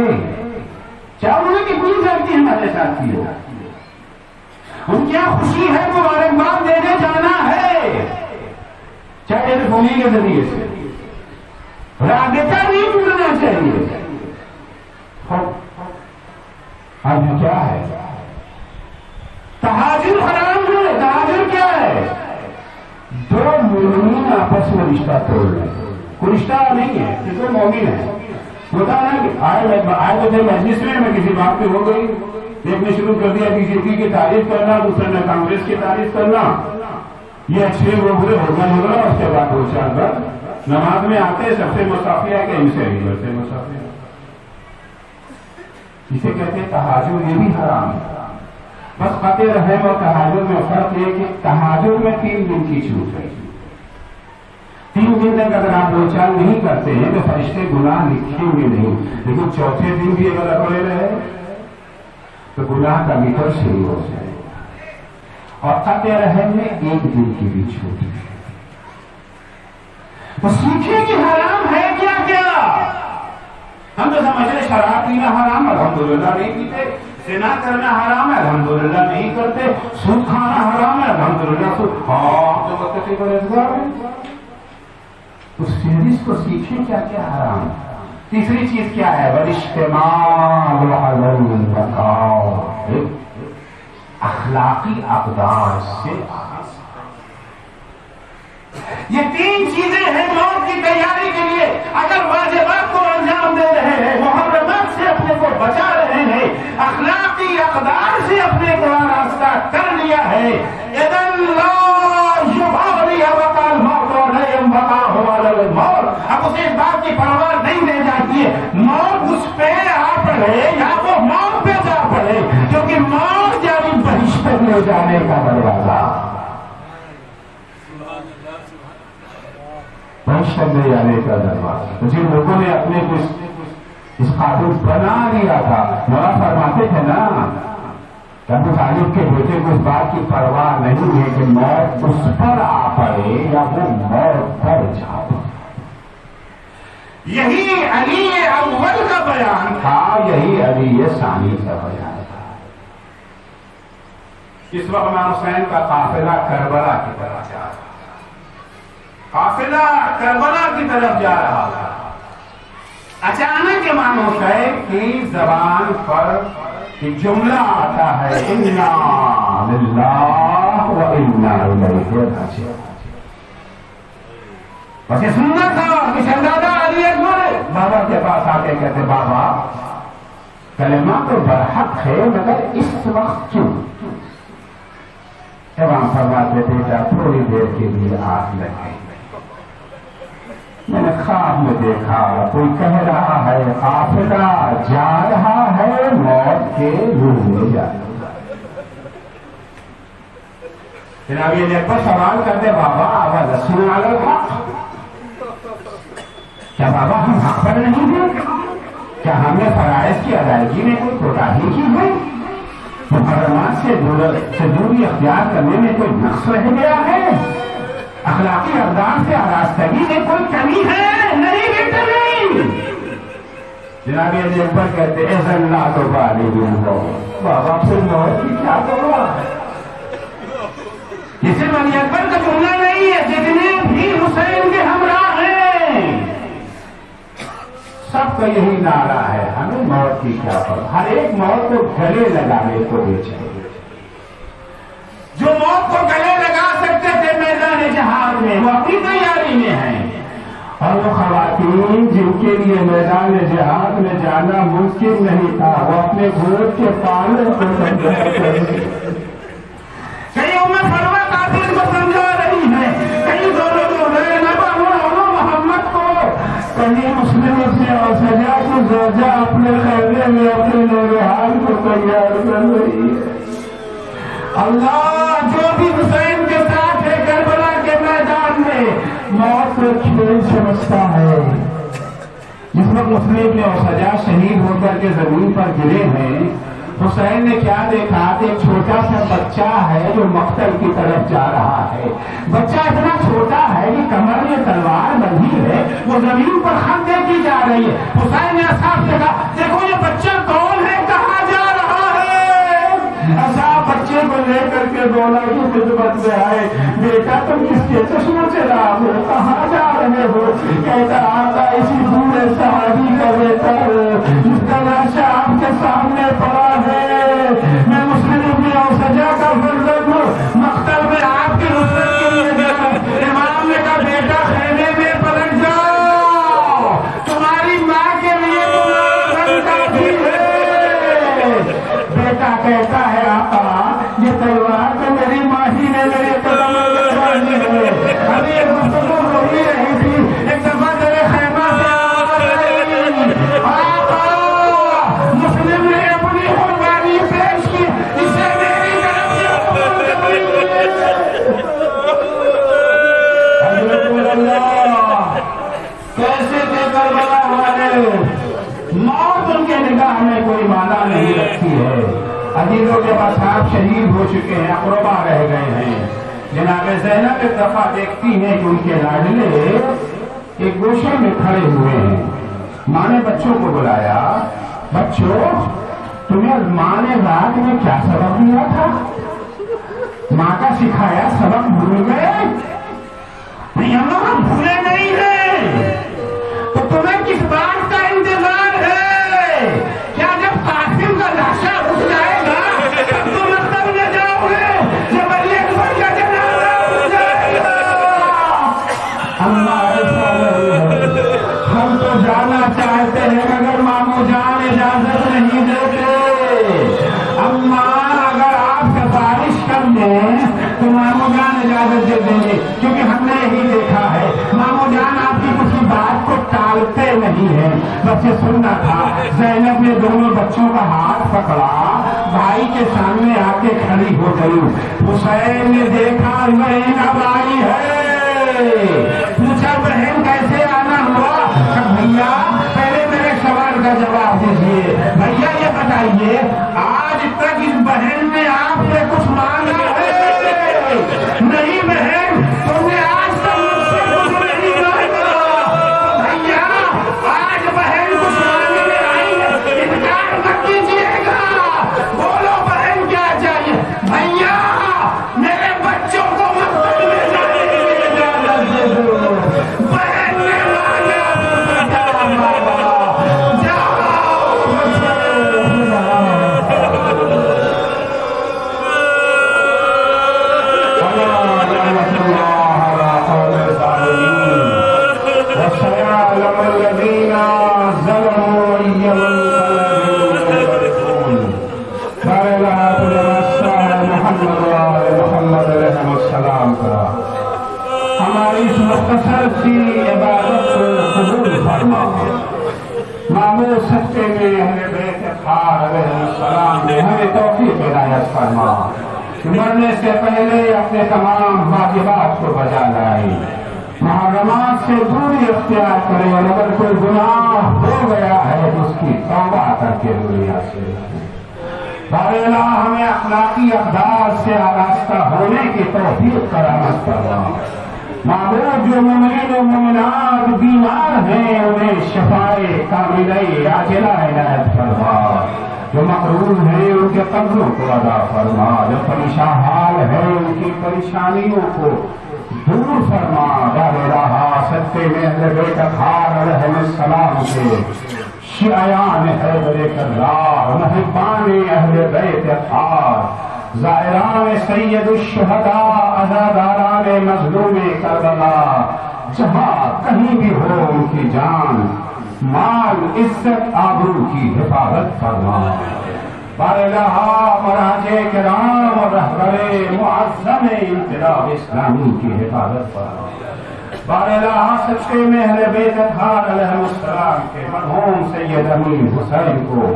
کیا انہوں نے کتنی زیادتی ہمارے ساتھ کی ہے، ان کیا خوشی ہے مبارکباد دینے جانا ہے، چاہے ٹیلیفونی کے ذریعے سے، رابطہ نہیں ٹوٹنا چاہیے. اب کیا ہے؟ تہاجر حرام ہے. تہاجر کیا ہے؟ دو مومنین آپس میں رشتہ توڑ رہے ہیں. کوئی رشتہ نہیں ہے کہ دو مومن ہیں. ہوتا نا کہ آئے تو تھے مجلس میں کسی بات پہ ہو گئی, ایک نے شروع کر دیا بی جے پی کی تعریف کرنا, دوسرے نے کانگریس کی تعریف کرنا. یہ اچھے وہ برے ہوگا. اس کے بعد 2-4 بار نماز میں آتے سب سے مسافر ہے کہ ان سے نہیں کرتے مسافر. اسے کہتے ہیں تہاجر. یہ بھی حرام ہے. بس قطع رحم اور تہاجر میں فرق یہ کہ تہاجر میں 3 دن کی چھوٹ ہے. 3 دن تک اگر آپ 2-4 نہیں کرتے ہیں تو فرشتے گناہ لکھیں گے نہیں, لیکن چوتھے دن بھی اگر اکڑے رہے تو گناہ کا میٹر شروع ہو جائے. اور قطع رحم میں 1 دن کی بھی چھوٹ ہے. تو سیکھیں کہ حرام ہے کیا کیا. ہم تو سمجھ رہے شراب پینا حرام, الحمدللہ نہیں پیتے. زنا کرنا حرام ہے, الحمدللہ نہیں کرتے. سود کھانا حرام ہے, الحمدللہ سود. ہاں تو بچے پرہیزگار ہیں. اس فہرست کو سیکھیں کیا کیا حرام. تیسری چیز کیا ہے؟ والاجتماع علی المکارم. اخلاقی اقدار سے یہ 3 چیزیں ہیں موت کی تیاری کے لیے. اگر واجبات کو انجام دے رہے ہیں, محرمات سے اپنے کو بچا رہے ہیں, اخلاقی اقدار سے اپنے کو راستہ کر لیا ہے, اذن لا یبالی ابقا الموت ولا ينبغى علی الموت. اب اسے اس بات کی پرواہ نہیں رہ جاتی ہے موت اس پہ آ پڑے یا وہ موت پہ جا پڑے, کیونکہ موت یعنی بہشت میں جانے کا دروازہ. بہشت میں جانے کا دروازہ. تو جن لوگوں نے اپنے کو اس قابل بنا لیا تھا, مولا فرماتے تھے نا کہ ابو طالب کے بیٹے کو اس بات کی پرواہ نہیں ہے کہ موت اس پر آ پڑے یا وہ موت پر جا پڑے. یہی علی اول کا بیان تھا, یہی علی ثانی کا بیان تھا. اس وقت امام حسین کا قافلہ کربلا کی طرف جا رہا تھا. قافلہ کربلا کی طرف جا رہا تھا. اچانک امام حسین کی زبان پر ایک جملہ آتا ہے, انا للہ و انا الیہ راجعون. بس یہ سننا تھا کہ شہزادہ علی اکبر بابا کے پاس آ کے کہتے, بابا کلمہ تو برحق ہے مگر اس وقت کیوں؟ امام فرماتے تھے بیٹا تھوڑی دیر کے لیے آگ لگ گئی. میں نے خواب میں دیکھا کوئی کہہ رہا ہے قافلہ جا رہا ہے موت کے منہ میں جا رہا. جناب یہ اکبر سوال کرتے, بابا اولسنا علی الحق, کیا بابا ہم حق پر نہیں ہیں؟ کیا ہم نے فرائض کی ادائیگی میں کوئی کوتاہی کی ہے؟ محرمات سے دوری اختیار کرنے میں کوئی نقص رہ گیا ہے؟ اخلاقی اقدار سے آراستگی میں کوئی کمی ہے؟ نہیں بیٹا نہیں. جناب یہ اکبر کہتے اذن لا تبالی ہو, بابا پھر موت کی کیا پرواہ ہے. یہ صرف علی اکبر کا جملہ نہیں ہے, جتنے بھی حسین کے ہمراہ ہیں سب کا یہی نعرہ ہے, ہمیں موت کی کیا پرواہ. ہر ایک موت کو گلے لگانے کو بیچے. جو موت کو گلے لگا سکتے تھے میدان جہاد میں وہ اپنی تیاری میں ہیں, اور وہ خواتین جن کے لیے میدان جہاد میں جانا ممکن نہیں تھا وہ اپنے گود کے پالے کو سمجھا کرتے. کئی عمر فرما قاتل کو سمجھا رہی ہے, کئی دونوں کو محمد کو, کئی مسلم سے اور سجا کو زوجہ اپنے خیمے میں اپنے نورحان کو تیار کر رہی ہے. اللہ جو بھی حسین کے ساتھ ہے کربلا کے میدان میں موت کو کھیل سمجھتا ہے. جس وقت مسلم اور سجا شہید ہو کر کے زمین پر گرے ہیں, حسین نے کیا دیکھا کہ ایک چھوٹا سا بچہ ہے جو مقتل کی طرف جا رہا ہے. بچہ اتنا چھوٹا ہے کہ کمر میں تلوار بندھی ہے, وہ زمین پر خط دیکھی جا رہی ہے. حسین نے اصحاب سے کہا, دیکھو یہ بچہ کون ہے, کہاں جا رہا ہے؟ اصحاب بچے کو لے کر کے مولا کی خدمت میں آئے، بیٹا تم کس کے چشمے سے رام ہو، کہاں جا رہے ہو؟ کہتا آقا اسی بوڑھے صحابی کا بیٹا ہے جس کا لاشا آپ کے سامنے پڑا ہے، میں مسلم ابن اوسجا کا فرزند ہوں، مقتل میں آپ کی نصرت کے لیے گیا۔ امام نے کہا بیٹا خیمے میں پلٹ جاؤ، تمہاری ماں کے لیے تمہارا رنگ کافی ہے۔ بیٹا کہتا ہے آقا یہ تلوار تو میری ماں ہی نے میرے قدم میں لگوائی ہے، ابھی یہ گفتگو ہو ہی رہی تھی، ایک دفعہ میرے خیمہ سے آواز آئی، آقا مسلم نے اپنی قربانی پیش کی، اسے میری طرف سے حکم کرنی ہے۔ حضرت اللہ کیسے تھے کربلا والے، موت ان کے نگاہ میں کوئی معنی نہیں رکھتی ہے۔ عزیزوں کے اصحاب شہید ہو چکے ہیں، اقربا رہ گئے ہیں۔ جناب زینب ایک دفعہ دیکھتی ہیں کہ ان کے لاڈلے ایک گوشے میں کھڑے ہوئے ہیں۔ ماں نے بچوں کو بلایا، بچوں تمہیں ماں نے رات میں کیا سبق دیا تھا؟ ماں کا سکھایا سبق بھول گئے؟ نہیں اماں ہم بھولے نہیں ہیں، تو تمہیں کس بات کا انتظار ہے؟ کیا جب قاسم کا لاشا اٹھ جائے گا تب تم مقتل میں جاؤ گے؟ جب علی اکبر کا جنازہ اٹھ جائے گا؟ اماں ایسا نہیں ہے، ہم تو جانا چاہتے ہیں مگر مامو جان اجازت نہیں دیتے۔ اماں اگر آپ سفارش کر دیں تو مامو جان اجازت دے دیں گے، کیونکہ ہم نے یہی دیکھا ہے مامو جان آپ کی کسی بات کو ٹالتے نہیں ہیں۔ بس یہ سننا تھا، زینب نے دونوں بچوں کا ہاتھ پکڑا، بھائی کے سامنے آ کے کھڑی ہو گئی۔ حسین نے دیکھا بہن اب آئی ہے، پوچھا بہن کیسے آنا ہوا؟ بھیا پہلے میرے سوال کا جواب دیجیے، بھیا یہ بتائیے آج تک اس بہن نے آپ سے کچھ مانگا ہے؟ نہیں بہن، تم نے آج تک مجھ سے کچھ نہیں مانگا۔ بھیا آج بہن کچھ مانگنے آئی ہے، انکار مت کیجیے گا، بولو بہن کیا چاہیے؟ بھیا میرے بچوں کو مقتل میں جانے کی اجازت دے دو۔ بہن نے مانگا ہماری اس مختصر سی عبادت کو قبول فرما۔ مامور سچے میں اہل بیت اطہار علیہ السلام نے ہمیں توفیق عنایت فرما، مرنے سے پہلے اپنے تمام واجبات کو بجا لائیں، محرمات سے دوری اختیار کریں، اور اگر کوئی گناہ ہو گیا ہے تو اس کی توبہ کر کے دنیا سے۔ بار الہ ہمیں اخلاقی اقدار سے آراستہ ہونے کی توفیق کرامت فرما۔ معبود جو مومنین و مومنات بیمار ہیں انہیں شفائے کاملہ عاجلہ عنایت فرما، جو مقروض ہیں ان کے قرضوں کو ادا فرما، جو پریشان حال ہے ان کی پریشانیوں کو دور فرما۔ بار الہ صدقے میں اہل بیت اطہار علیہ السلام کے شیعیان حیدر کرار، محبان اہل بیت اطہار، زائران سید الشہداء، عزاداران مظلوم کربلا، جہاں کہیں بھی ہو ان کی جان مال عزت آبرو کی حفاظت فرما۔ بار الہ مراجع کرام اور رہبر معظم انقلاب اسلامی کی حفاظت فرما۔ بار الہ سچے میں اہل بیت اطہار علیہ السلام کے مرحوم سید امین حسین کو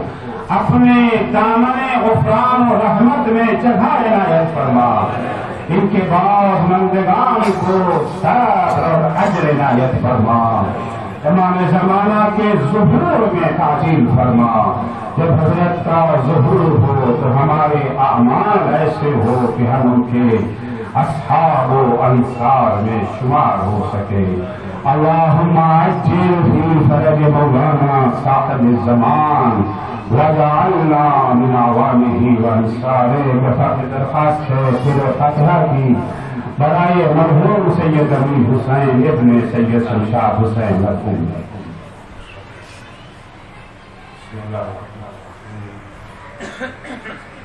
اپنے دامن غفران و رحمت میں جگہ عنایت فرما، ان کے بعد مندگان کو صبر اور اجر عنایت فرما۔ امام زمانہ کے ظہور میں تعجیل فرما، جب حضرت کا ظہور ہو تو ہمارے اعمال ایسے ہو کہ ہم ان کے اصحاب و انصار میں شمار ہو سکے۔ اللهم عجل في فرج مولانا صاحب الزمان واجعلنا من عوامه وانصاره. بفرض درخواست ہے پھر فاتحہ کی برائے مرحوم سید امیر حسین ابن سید شمشاد حسین مرحوم. بسم اللہ الرحمن الرحیم.